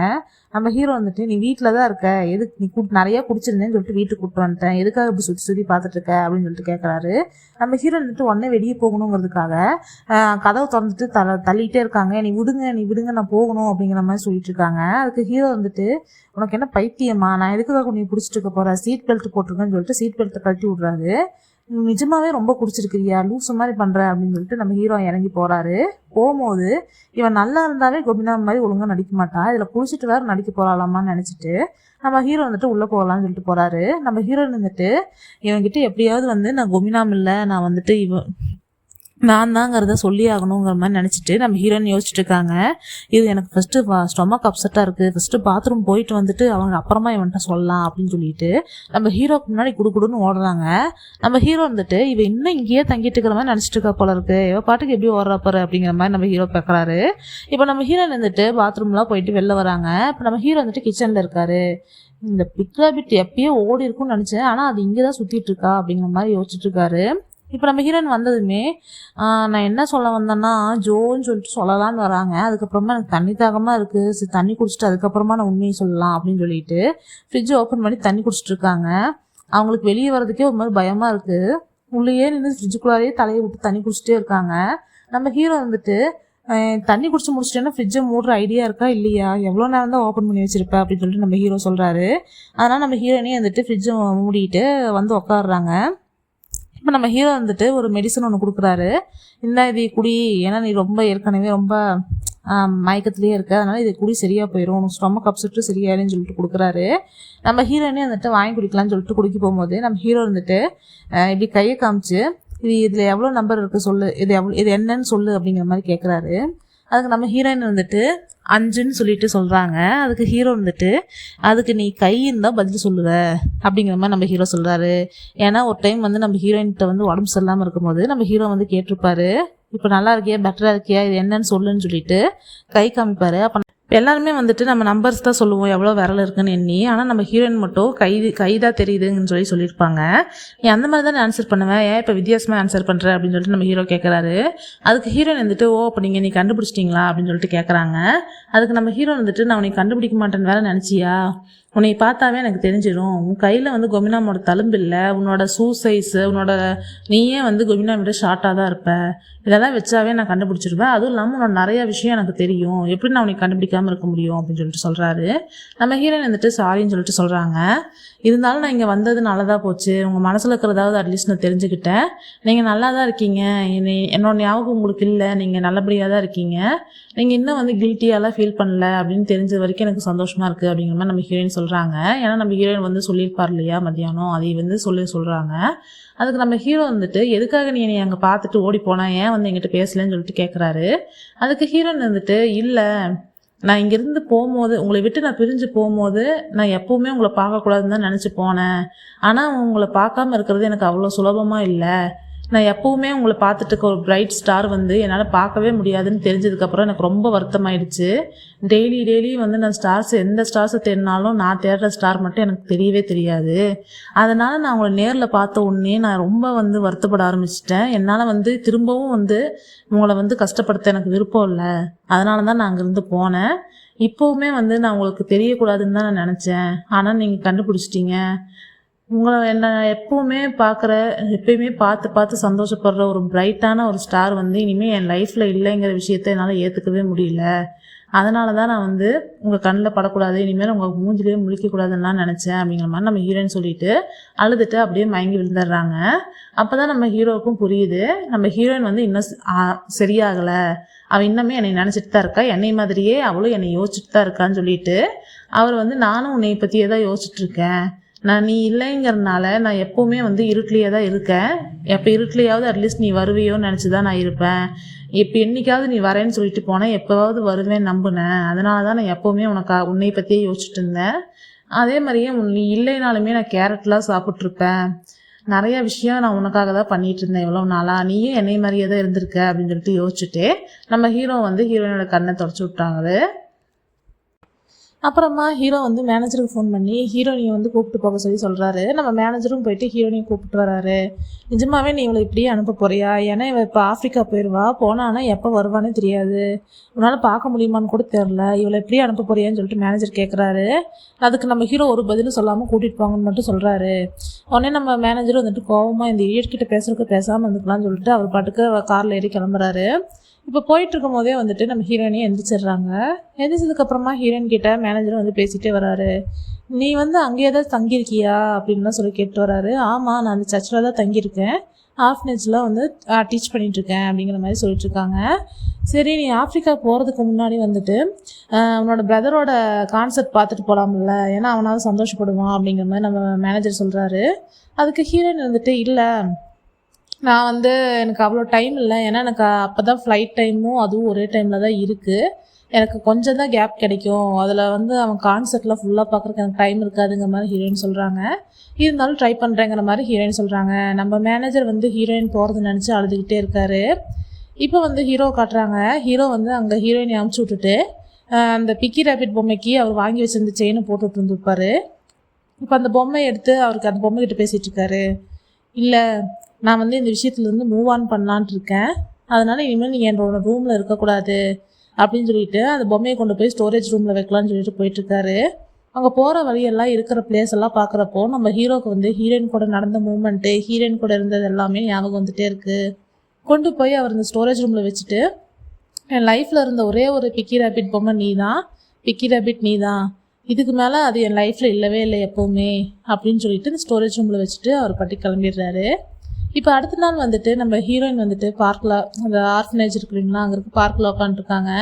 நம்ம ஹீரோ வந்துட்டு நீ வீட்டில் தான் இருக்க, எதுக்கு நீ நிறையா குடிச்சிருந்தேன்னு சொல்லிட்டு வீட்டுக்கு கூப்பிட்டு வந்துட்டேன், எதுக்காக இப்படி சுற்றி பார்த்துட்டு இருக்க அப்படின்னு சொல்லிட்டு கேட்குறாரு. நம்ம ஹீரோ வந்துட்டு உடனே வெளியே போகணுங்கிறதுக்காக கதவை திறந்துட்டு தள்ளிகிட்டே இருக்காங்க. நீ விடுங்க நான் போகணும் அப்படிங்கிற மாதிரி சொல்லிட்டு இருக்காங்க. அதுக்கு ஹீரோ வந்துட்டு உனக்கு என்ன பைத்தியமா, நான் எதுக்காக நீ பிடிச்சிட்டு இருக்க போகிற, சீட் பெல்ட் போட்டிருக்கேன்னு சொல்லிட்டு சீட் பெல்ட்டை கழட்டி விட்றாரு. நிஜமாவே ரொம்ப குடிச்சிருக்கிறியா, லூசு மாதிரி பண்ணுற அப்படின்னு சொல்லிட்டு நம்ம ஹீரோ இறங்கி போகிறாரு. போகும்போது இவன் நல்லா இருந்தாவே கோபிநாம் மாதிரி ஒழுங்காக நடிக்க மாட்டா, இதில் குடிச்சிட்டு வேறு நடிக்க போகலாமான்னு நினச்சிட்டு நம்ம ஹீரோ வந்துட்டு உள்ளே போகலான்னு சொல்லிட்டு போகிறாரு. நம்ம ஹீரோயின் வந்துட்டு இவன்கிட்ட எப்படியாவது வந்து நான் கோபிநாம் இல்லை, நான் வந்துட்டு நான் தாங்கிறத சொல்லி ஆகணுங்கிற மாதிரி நினச்சிட்டு நம்ம ஹீரோயின் யோசிச்சுட்டு இருக்காங்க. இது எனக்கு ஃபஸ்ட்டு ஸ்டொமக் அப்செட்டாக இருக்குது, ஃபஸ்ட்டு பாத்ரூம் போயிட்டு வந்துட்டு அவங்க அப்புறமா இவன்கிட்ட சொல்லலாம் அப்படின்னு சொல்லிட்டு நம்ம ஹீரோக்கு முன்னாடி குடுக்குடுன்னு ஓடுறாங்க. நம்ம ஹீரோ வந்துட்டு இவ இன்னும் இங்கேயே தங்கிட்டு இருக்கிற மாதிரி நினச்சிட்டு இருக்கா போல இருக்கு, இவ பாட்டுக்கு எப்படி ஓடுறாப்பாரு அப்படிங்கிற மாதிரி நம்ம ஹீரோ பார்க்குறாரு. இப்போ நம்ம ஹீரோயின் வந்துட்டு பாத்ரூம்லாம் போயிட்டு வெளில வராங்க. இப்போ நம்ம ஹீரோ வந்துட்டு கிச்சனில் இருக்காரு. இந்த பிக்ராபிட் எப்பயோ ஓடி இருக்கும்னு நினச்சேன், ஆனால் அது இங்கே தான் சுற்றிட்டு இருக்கா அப்படிங்கிற மாதிரி யோசிச்சுட்டு இருக்காரு. இப்போ நம்ம ஹீரோயின் வந்ததுமே நான் என்ன சொல்ல வந்தேன்னா ஜோன்னு சொல்லிட்டு சொல்லலான்னு வராங்க. அதுக்கப்புறமா எனக்கு தண்ணி தாகமாக இருக்குது, சரி தண்ணி குடிச்சிட்டு அதுக்கப்புறமா நான் உண்மையை சொல்லலாம் அப்படின்னு சொல்லிட்டு ஃப்ரிட்ஜை ஓப்பன் பண்ணி தண்ணி குடிச்சிட்டு இருக்காங்க. அவங்களுக்கு வெளியே வர்றதுக்கே ஒரு மாதிரி பயமாக இருக்குது. உள்ளேயே நின்று ஃப்ரிட்ஜுக்குள்ளாரையே தலையை விட்டு தண்ணி குடிச்சிட்டே இருக்காங்க. நம்ம ஹீரோ வந்துட்டு தண்ணி குடிச்சு முடிச்சிட்டேன்னா ஃப்ரிட்ஜை மூடுற ஐடியா இருக்கா இல்லையா, எவ்வளோ நேரம் தான் ஓப்பன் பண்ணி வச்சிருப்பேன் அப்படின்னு சொல்லிட்டு நம்ம ஹீரோ சொல்கிறாரு. அதனால் நம்ம ஹீரோயினே வந்துட்டு ஃப்ரிட்ஜை மூடிட்டு வந்து உட்காடுறாங்க. இப்போ நம்ம ஹீரோ வந்துட்டு ஒரு மெடிசன் ஒன்று கொடுக்குறாரு. இந்த இது குடி, ஏன்னா நீ ரொம்ப ஏற்கனவே ரொம்ப மயக்கத்துலேயே இருக்க, அதனால் இது குடி சரியாக போயிடும், உனக்கு ஸ்டொமக் அப்செட்டு சரியாயிடுன்னு சொல்லிட்டு கொடுக்குறாரு. நம்ம ஹீரோயினே வந்துட்டு வாங்கி குடிக்கலான்னு சொல்லிட்டு குடிக்க போகும்போது நம்ம ஹீரோ வந்துட்டு இப்படி கையை காமிச்சு இதில் எவ்வளோ நம்பர் இருக்குது சொல்லு, இது என்னன்னு சொல்லு அப்படிங்கிற மாதிரி கேட்குறாரு. அதுக்கு நம்ம ஹீரோயின் வந்துட்டு 5ன்னு சொல்லிட்டு சொல்கிறாங்க. அதுக்கு ஹீரோ வந்துட்டு அதுக்கு நீ கைன்னு தான் பதில் சொல்லுவ அப்படிங்கிற மாதிரி நம்ம ஹீரோ சொல்கிறாரு. ஏன்னா ஒரு டைம் வந்து நம்ம ஹீரோயின்கிட்ட வந்து உடம்பு சரியில்லாமல் இருக்கும்போது நம்ம ஹீரோ வந்து கேட்டிருப்பாரு, இப்போ நல்லா இருக்கியா, பெட்டராக இருக்கியா, இது என்னன்னு சொல்லுன்னு சொல்லிட்டு கை காமிப்பார். அப்போ எல்லாருமே வந்துட்டு நம்ம நம்பர்ஸ் தான் சொல்லுவோம் எவ்வளோ விரல் இருக்குன்னு எண்ணி, ஆனால் நம்ம ஹீரோயின் மட்டும் கை தான் தெரியுதுன்னு சொல்லியிருப்பாங்க. நீ அந்த மாதிரி தானே ஆன்சர் பண்ணுவேன், ஏன் இப்போ வித்தியாசமாக ஆன்சர் பண்ணுற அப்படின்னு சொல்லிட்டு நம்ம ஹீரோ கேட்குறாரு. அதுக்கு ஹீரோயின் வந்துட்டு ஓ அப்போ நீ கண்டுபிடிச்சிட்டிங்களா அப்படின்னு சொல்லிட்டு கேட்குறாங்க. அதுக்கு நம்ம ஹீரோ வந்துட்டு நான் உனக்கு கண்டுபிடிக்க மாட்டேன்னு வேற நினச்சியா, உன்னை பார்த்தாவே எனக்கு தெரிஞ்சிடும். உன் கையில் வந்து கொமினாமோட தழும்பு இல்லை, உன்னோட ஷூ சைஸு, நீயே வந்து கொமினா விட ஷார்ட்டாக தான் இருப்ப. இதெல்லாம் வச்சாவே நான் கண்டுபிடிச்சிருவேன். அதுவும் இல்லாமல் உன்னோட நிறையா விஷயம் எனக்கு தெரியும். எப்படி நான் உன்னை கண்டுபிடிக்காமல் இருக்க முடியும் அப்படின்னு சொல்லிட்டு சொல்கிறாரு. நம்ம ஹீரோயின் வந்துட்டு சாரின்னு சொல்லிட்டு சொல்கிறாங்க. இருந்தாலும் நான் இங்கே வந்தது நல்லதாக போச்சு. உங்கள் மனசில் இருக்கிறதாவது அட்லீஸ்ட் நான் தெரிஞ்சுக்கிட்டேன். நீங்கள் நல்லா தான் இருக்கீங்க. என்னோட ஞாபகம் உங்களுக்கு இல்லை. நீங்கள் நல்லபடியாக தான் இருக்கீங்க. நீங்கள் இன்னும் வந்து கில்ட்டியாலாம் ஃபீல் பண்ணல அப்படின்னு தெரிஞ்ச வரைக்கும் எனக்கு சந்தோஷமாக இருக்குது அப்படிங்கிற மாதிரி நம்ம ஹீரோயின் சொல்கிறாங்க. ஏன்னா நம்ம ஹீரோயின் வந்து சொல்லியிருப்பார் இல்லையா மத்தியானம், அதை வந்து சொல்கிறாங்க. அதுக்கு நம்ம ஹீரோ வந்துட்டு எதுக்காக நீ என்னை அங்கே பார்த்துட்டு ஓடி போனா, ஏன் வந்து என்கிட்ட பேசலன்னு சொல்லிட்டு கேட்குறாரு. அதுக்கு ஹீரோயின் வந்துட்டு இல்லை, நான் இங்கேருந்து போகும்போது உங்களை விட்டு நான் பிரிஞ்சு போகும்போது நான் எப்போவுமே உங்களை பார்க்கக்கூடாதுன்னு தான் நினச்சி போனேன். ஆனால் உங்களை பார்க்காம இருக்கிறது எனக்கு அவ்வளோ சுலபமாக இல்லை. நான் எப்போவுமே உங்களை பார்த்துட்டு இருக்க ஒரு பிரைட் ஸ்டார் வந்து என்னால் பார்க்கவே முடியாதுன்னு தெரிஞ்சதுக்கப்புறம் எனக்கு ரொம்ப வருத்தமாயிடுச்சு. டெய்லி வந்து நான் எந்த ஸ்டார்ஸை தேடினாலும் நான் தேடுற ஸ்டார் மட்டும் எனக்கு தெரியவே தெரியாது. அதனால் நான் உங்களை நேரில் பார்த்த உடனே நான் ரொம்ப வந்து வருத்தப்பட ஆரம்பிச்சிட்டேன். என்னால் வந்து திரும்பவும் வந்து உங்களை வந்து கஷ்டப்படுத்த எனக்கு விருப்பம் இல்லை. அதனால தான் நான் அங்கேருந்து போனேன். இப்போவுமே வந்து நான் உங்களுக்கு தெரியக்கூடாதுன்னு தான் நான் நினச்சேன். ஆனால் நீங்கள் கண்டுபிடிச்சிட்டீங்க. என்னை எப்பவுமே எப்பயுமே பார்த்து சந்தோஷப்படுற ஒரு பிரைட்டான ஒரு ஸ்டார் வந்து இனிமேல் என் லைஃப்பில் இல்லைங்கிற விஷயத்த என்னால் ஏற்றுக்கவே முடியல. அதனால தான் நான் வந்து உங்கள் கண்ணில் படக்கூடாது, இனிமேல் உங்கள் மூஞ்சிலேயே முழிக்கக்கூடாதுன்னு நினச்சேன் அப்படிங்கிற மாதிரி நம்ம ஹீரோயின் சொல்லிட்டு அழுதுட்டு அப்படியே மயங்கி விழுந்துடுறாங்க. அப்போ தான் நம்ம ஹீரோவுக்கும் புரியுது, நம்ம ஹீரோயின் வந்து இன்னும் சரியாகலை, அவள் இன்னுமே என்னை நினச்சிட்டு தான் இருக்கா, என்னை மாதிரியே அவளும் என்னை யோசிச்சுட்டு தான் இருக்கான்னு சொல்லிட்டு அவர் வந்து நானும் உன்னை பற்றியே தான் யோசிச்சுட்ருக்கேன். நீ இல்லைங்கிறதுனால நான் எப்போவுமே வந்து இருட்டிலேயே தான் இருக்கேன். எப்போ இருட்டிலையாவது அட்லீஸ்ட் நீ வருவியோன்னு நினச்சி தான் நான் இருப்பேன். இப்போ என்றைக்காவது நீ வரேன்னு சொல்லிட்டு போனேன், எப்போவாவது வருவேன் நம்பினேன். அதனால தான் நான் எப்போவுமே உன்னை பற்றியே யோசிச்சுட்டு இருந்தேன். அதே மாதிரியே நீ இல்லைனாலுமே நான் கேரட்லாம் சாப்பிட்ருப்பேன். நிறைய விஷயம் நான் உனக்காக தான் பண்ணிகிட்டு இருந்தேன் இவ்வளோ நாளாக. நீயும் என்னை மாதிரியே தான் இருந்திருக்க அப்படின்னு சொல்லிட்டு யோசிச்சுட்டு நம்ம ஹீரோ வந்து ஹீரோயினோட கண்ணை தொடச்சி விட்டாங்க. அப்புறமா ஹீரோ வந்து மேனேஜருக்கு ஃபோன் பண்ணி ஹீரோனியை வந்து கூப்பிட்டு போக சொல்கிறாரு. நம்ம மேனேஜரும் போயிட்டு ஹீரோனியை கூப்பிட்டு வராரு. நிஜமாவே நீ இவளை இப்படியே அனுப்ப போறியா? ஏன்னா இவள் இப்போ ஆஃப்ரிக்கா போயிடுவா, போனான்னா எப்போ வருவானே தெரியாது, உன்னால் பார்க்க முடியுமான்னு கூட தெரில, இவளை எப்படியே அனுப்ப போறியான்னு சொல்லிட்டு மேனேஜர் கேட்குறாரு. அதுக்கு நம்ம ஹீரோ ஒரு பதிலும் சொல்லாமல் கூட்டிகிட்டு போங்கன்னு மட்டும் சொல்கிறாரு. உடனே நம்ம மேனேஜர் வந்துட்டு கோவமாக இந்த இடியட்கிட்ட பேசுறதுக்கு பேசாமல் இருந்துக்கலாம்னு சொல்லிட்டு அவர் பாட்டுக்கு காரில் ஏறி கிளம்புறாரு. இப்போ போயிட்டு இருக்கும் போதே வந்துட்டு நம்ம ஹீரோயினையும் எந்திரிச்சிடுறாங்க. எந்திரிச்சதுக்கப்புறமா ஹீரோயின் கிட்ட மேனேஜரும் வந்து பேசிகிட்டே வராரு. நீ வந்து அங்கேயே தான் தங்கியிருக்கியா அப்படின்லாம் சொல்லி கேட்டு வராரு. ஆமாம், நான் அந்த சர்ச்சில் தான் தங்கியிருக்கேன், ஆர்ஃபனேஜில் வந்து டீச் பண்ணிகிட்ருக்கேன் அப்படிங்கிற மாதிரி சொல்லிட்டுருக்காங்க. சரி, நீ ஆஃப்ரிக்கா போகிறதுக்கு முன்னாடி வந்துட்டு உன்னோட பிரதரோட கான்செர்ட் பார்த்துட்டு போகலாம்ல, ஏன்னா அவனாவது சந்தோஷப்படுவான் அப்படிங்கிற மாதிரி நம்ம மேனேஜர் சொல்கிறாரு. அதுக்கு ஹீரோயின் வந்துட்டு இல்லை, நான் வந்து எனக்கு அவ்வளோ டைம் இல்லை, ஏன்னா எனக்கு அப்போ தான் ஃப்ளைட் டைமும் அதுவும் ஒரே டைமில் தான் இருக்குது, எனக்கு கொஞ்சம் தான் கேப் கிடைக்கும், அதில் வந்து அவன் கான்செர்ட்லாம் ஃபுல்லாக பார்க்குறக்கு எனக்கு டைம் இருக்காதுங்கிற மாதிரி ஹீரோயின் சொல்கிறாங்க. இருந்தாலும் ட்ரை பண்ணுறேங்கிற மாதிரி ஹீரோயின் சொல்கிறாங்க. நம்ம மேனேஜர் வந்து ஹீரோயின் போகிறது நினச்சி அழுதுகிட்டே இருக்காரு. இப்போ வந்து ஹீரோ காட்டுறாங்க. ஹீரோ வந்து அங்கே ஹீரோயினை அமுச்சு விட்டுட்டு அந்த பிக்கி ரேபிட் பொம்மைக்கு அவர் வாங்கி வச்சிருந்த செயினை போட்டுட்டு இருந்துருப்பாரு. இப்போ அந்த பொம்மையை எடுத்து அவருக்கு அந்த பொம்மைக்கிட்ட பேசிகிட்டு இருக்காரு. இல்லை, நான் வந்து இந்த விஷயத்துலேருந்து மூவ் ஆன் பண்ணலான்ட்டு இருக்கேன், அதனால் இனிமேல் நீங்கள் என்னோட ரூமில் இருக்கக்கூடாது அப்படின்னு சொல்லிட்டு அந்த பொம்மையை கொண்டு போய் ஸ்டோரேஜ் ரூமில் வைக்கலான்னு சொல்லிட்டு போயிட்டுருக்காரு. அங்கே போகிற வழியெல்லாம் இருக்கிற பிளேஸ் எல்லாம் பார்க்குறப்போ நம்ம ஹீரோவுக்கு வந்து ஹீரோயின் கூட நடந்த மூமெண்ட்டு, ஹீரோயின் கூட இருந்தது எல்லாமே ஞாபகம் வந்துகிட்டே இருக்குது. கொண்டு போய் அவர் இந்த ஸ்டோரேஜ் ரூமில் வச்சுட்டு, என் லைஃப்பில் இருந்த ஒரே ஒரு பிக்கி ரேபிட் பொம்மை நீ தான், பிக்கி ரேபிட் நீ தான், இதுக்கு மேலே அது என் லைஃப்பில் இல்லவே இல்லை எப்போவுமே அப்படின்னு சொல்லிட்டு இந்த ஸ்டோரேஜ் ரூமில் வச்சுட்டு அவர் பட்டி கிளம்பிடுறாரு. இப்போ அடுத்த நாள் வந்துட்டு நம்ம ஹீரோயின் வந்துட்டு பார்க்கில், அந்த ஆர்ஃபனேஜ் இருக்குங்களா, அங்கே இருக்க பார்க்கில் உட்காந்துருக்காங்க.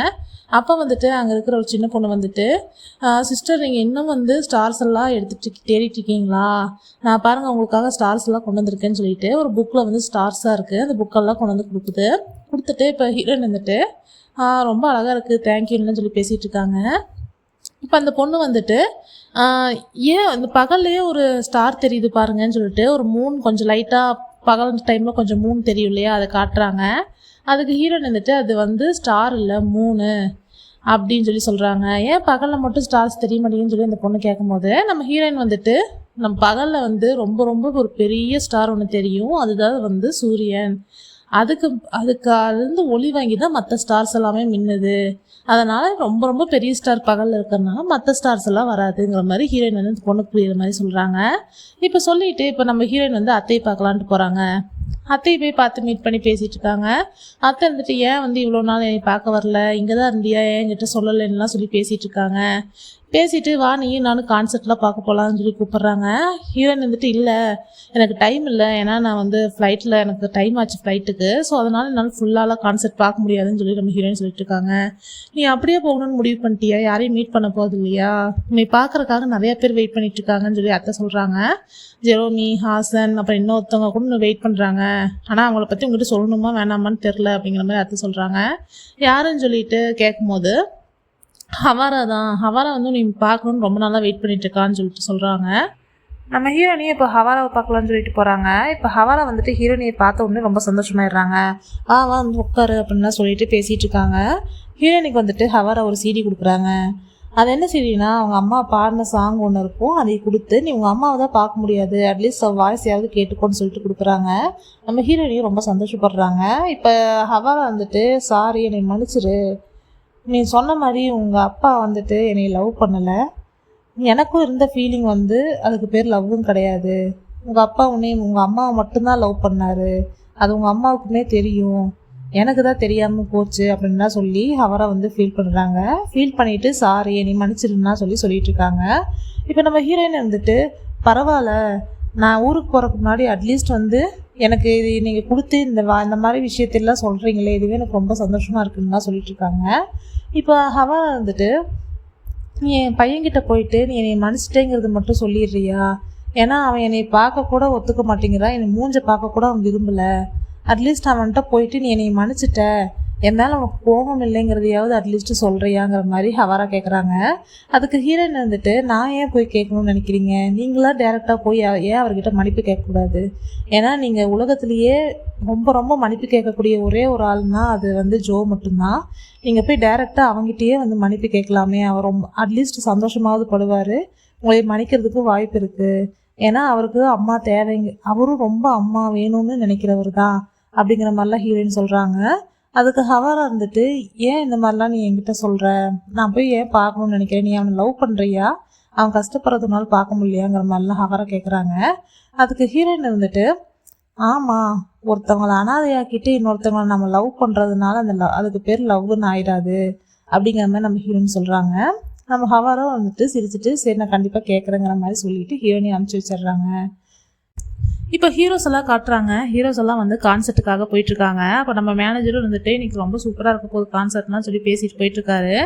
அப்போ வந்துட்டு அங்கே இருக்கிற ஒரு சின்ன பொண்ணு வந்துட்டு, சிஸ்டர் நீங்கள் இன்னும் வந்து ஸ்டார்ஸ் எல்லாம் தேடிட்டு இருக்கீங்களா, நான் பாருங்கள் உங்களுக்காக ஸ்டார்ஸ் எல்லாம் கொண்டு வந்திருக்கேன்னு சொல்லிட்டு ஒரு புக்கில் வந்து ஸ்டார்ஸாக இருக்குது, அந்த புக்கெல்லாம் கொண்டு வந்து கொடுத்துட்டு இப்போ ஹீரோயின் வந்துட்டு ரொம்ப அழகாக இருக்குது தேங்க்யூன்னு சொல்லி பேசிகிட்டு இருக்காங்க. இப்போ அந்த பொண்ணு வந்துட்டு ஏன் இந்த பகல்லையே ஒரு ஸ்டார் தெரியுது பாருங்கன்னு சொல்லிட்டு ஒரு மூன் கொஞ்சம் லைட்டாக பகல் டைமில் கொஞ்சம் மூன் தெரியும் இல்லையா, அதை காட்டுறாங்க. அதுக்கு ஹீரோயின் வந்துட்டு அது வந்து ஸ்டார் இல்லை மூணு அப்படின்னு சொல்லி சொல்கிறாங்க. ஏன் பகலில் மட்டும் ஸ்டார்ஸ் தெரிய மாட்டேங்குன்னு சொல்லி அந்த பொண்ணு கேட்கும்போது நம்ம ஹீரோயின் வந்துட்டு நம்ம பகலில் வந்து ரொம்ப ரொம்ப ஒரு பெரிய ஸ்டார் ஒன்று தெரியும், அதுதான் வந்து சூரியன், அதுக்கு அதுலேருந்து ஒளி வாங்கி தான் மற்ற ஸ்டார்ஸ் எல்லாமே மின்னுது. அதனால் ரொம்ப ரொம்ப பெரிய ஸ்டார் பகலில் இருக்கிறதுனால மற்ற ஸ்டார்ஸ் எல்லாம் வராதுங்கிற மாதிரி ஹீரோயின் வந்து பொண்ணுக்கு புரியுற மாதிரி சொல்கிறாங்க. இப்போ சொல்லிவிட்டு இப்போ நம்ம ஹீரோயின் வந்து அத்தையை பார்க்கலான்ட்டு போகிறாங்க. அத்தையை போய் பார்த்து மீட் பண்ணி பேசிகிட்டு இருக்காங்க. அத்தை வந்துட்டு ஏன் வந்து இவ்வளோ நாள் என்னை பார்க்க வரல, இங்கே தான் இருந்தியா, என்கிட்ட சொல்லலைன்னுலாம் சொல்லி பேசிகிட்டு இருக்காங்க. பேசிட்டு வா நீயும் நானும் கான்சர்ட்லாம் பார்க்க போகலான்னு சொல்லி கூப்பிட்றாங்க. ஹீரோயின் வந்துட்டு இல்லை எனக்கு டைம் இல்லை, ஏன்னா நான் வந்து ஃப்ளைட்டில் எனக்கு டைம் ஆச்சு ஃப்ளைட்டுக்கு, ஸோ அதனால் என்னால் ஃபுல்லாலாம் கான்சர்ட் பார்க்க முடியாதுன்னு சொல்லி நம்ம ஹீரோயின் சொல்லிட்டு இருக்காங்க. நீ அப்படியே போகணும்னு முடிவு பண்ணிட்டியா, யாரையும் மீட் பண்ண போகுது இல்லையா, நீ பார்க்குறக்காக நிறைய பேர் வெயிட் பண்ணிட்டு இருக்காங்கன்னு சொல்லி அத்தை சொல்கிறாங்க. ஜெரோமி, ஹாசன், அப்புறம் இன்னொருத்தவங்க கூட இன்னும் வெயிட் பண்ணுறாங்க, ஆனால் அவங்கள பற்றி உங்கள்கிட்ட சொல்லணுமா வேணாமான்னு தெரில அப்படிங்கிற மாதிரி அத்தை சொல்கிறாங்க. யாருன்னு சொல்லிட்டு கேட்கும்போது ஹவாரா வந்து நீ பார்க்கணுன்னு ரொம்ப நாளாக வெயிட் பண்ணிட்டு இருக்கான்னு சொல்லிட்டு சொல்கிறாங்க. நம்ம ஹீரோனியை இப்போ ஹவாராவை பார்க்கலான்னு சொல்லிட்டு போகிறாங்க. இப்போ ஹவாரா வந்துட்டு ஹீரோனியை பார்த்த உடனே ரொம்ப சந்தோஷமாயிடுறாங்க. வா வந்து உட்காரு அப்படின்லாம் சொல்லிட்டு பேசிகிட்டு இருக்காங்க. ஹீரோனிக்கு வந்துட்டு ஹவாரா ஒரு CD கொடுக்குறாங்க. அது என்ன சரினா அவங்க அம்மா பாடின சாங் ஒன்று இருக்கும், அதை கொடுத்து நீ உங்கள் அம்மாவை தான் பார்க்க முடியாது, அட்லீஸ்ட் வாய்ஸையாவது கேட்டுக்கோன்னு சொல்லிட்டு கொடுக்குறாங்க. நம்ம ஹீரோனியும் ரொம்ப சந்தோஷப்படுறாங்க. இப்போ ஹவாரா வந்துட்டு சாரி என்னை மன்னிச்சிரு, நீ சொன்ன மாதிரி உங்கள் அப்பா வந்துட்டு என்னை லவ் பண்ணலை, எனக்கும் இருந்த ஃபீலிங் வந்து அதுக்கு பேர் லவ்வும் கிடையாது, உங்கள் அப்பா உங்கள் அம்மாவை மட்டும்தான் லவ் பண்ணார், அது உங்கள் அம்மாவுக்குமே தெரியும், எனக்கு தான் தெரியாமல் போச்சு அப்படின்லாம் சொல்லி அவரை வந்து ஃபீல் பண்ணுறாங்க. ஃபீல் பண்ணிவிட்டு சாரி நீ மன்னிச்சிருன்னா சொல்லிட்டு இருக்காங்க. இப்போ நம்ம ஹீரோயின் வந்துட்டு பரவாயில்ல, நான் ஊருக்கு போகிறதுக்கு முன்னாடி அட்லீஸ்ட் வந்து எனக்கு இது நீங்கள் கொடுத்து இந்த மாதிரி விஷயத்தெல்லாம் சொல்கிறீங்களே, இதுவே எனக்கு ரொம்ப சந்தோஷமாக இருக்குன்னுலாம் சொல்லிட்டு இருக்காங்க. இப்போ அவன் வந்துட்டு நீ என் பையன்கிட்ட போயிட்டு நீ என்னை மன்னிச்சிட்டேங்கிறது மட்டும் சொல்லிடுறியா, ஏன்னா அவன் என்னை பார்க்க கூட ஒத்துக்க மாட்டேங்கிறான், என்னை மூஞ்ச பார்க்க கூட அவன் விரும்பலை, அட்லீஸ்ட் அவன்கிட்ட போயிட்டு நீ என்னை மன்னிச்சிட்ட, என் மேலே உனக்கு கோபம் இல்லைங்கிறதையாவது அட்லீஸ்ட்டு சொல்கிறியாங்கிற மாதிரி ஹவாரா கேட்குறாங்க. அதுக்கு ஹீரோயின் வந்துட்டு நான் ஏன் போய் கேட்கணும்னு நினைக்கிறீங்க, நீங்களாம் டேரெக்டாக போய் ஏன் அவர்கிட்ட மன்னிப்பு கேட்கக்கூடாது, ஏன்னா நீங்கள் உலகத்துலேயே ரொம்ப ரொம்ப மன்னிப்பு கேட்கக்கூடிய ஒரே ஒரு ஆள்னா அது வந்து ஜோ மட்டும்தான், நீங்கள் போய் டேரெக்டாக அவங்ககிட்டயே வந்து மன்னிப்பு கேட்கலாமே, அவர் ரொம்ப அட்லீஸ்ட் சந்தோஷமாவது படுவார், உங்களை மன்னிக்கிறதுக்கு வாய்ப்பு இருக்குது, ஏன்னா அவருக்கு அம்மா தேவைங்க, அவரும் ரொம்ப அம்மா வேணும்னு நினைக்கிறவர் தான் அப்படிங்கிற மாதிரிலாம் ஹீரோயின் சொல்கிறாங்க. அதுக்கு ஹவாரா இருந்துட்டு ஏன் இந்த மாதிரிலாம் நீ என்கிட்ட சொல்கிற, நான் போய் ஏன் பார்க்கணும்னு நினைக்கிறேன், நீ அவனை லவ் பண்ணுறியா, அவன் கஷ்டப்படுறதுனால பார்க்க முடியலையாங்கிற மாதிரிலாம் ஹவாரா கேட்குறாங்க. அதுக்கு ஹீரோயின் இருந்துட்டு ஆமாம், ஒருத்தவங்களை அனாதையாக்கிட்டு இன்னொருத்தவங்களை நம்ம லவ் பண்ணுறதுனால அதுக்கு பேர் லவ்னு ஆயிடாது அப்படிங்கிற மாதிரி நம்ம ஹீரோயின் சொல்கிறாங்க. நம்ம ஹவாரா வந்துட்டு சிரிச்சுட்டு சரி நான் கண்டிப்பாக கேட்குறேங்கிற மாதிரி சொல்லிட்டு ஹீரோயினை அனுப்பிச்சி வச்சிடுறாங்க. இப்போ ஹீரோஸ் எல்லாம் காட்டுறாங்க. ஹீரோஸ் எல்லாம் வந்து கான்சர்ட்டுக்காக போயிட்டுருக்காங்க. அப்போ நம்ம மேனேஜரும் வந்துட்டு இன்னைக்கு ரொம்ப சூப்பராக இருக்க போகுது கான்சர்ட்லாம் சொல்லி பேசிட்டு போயிட்டுருக்காரு.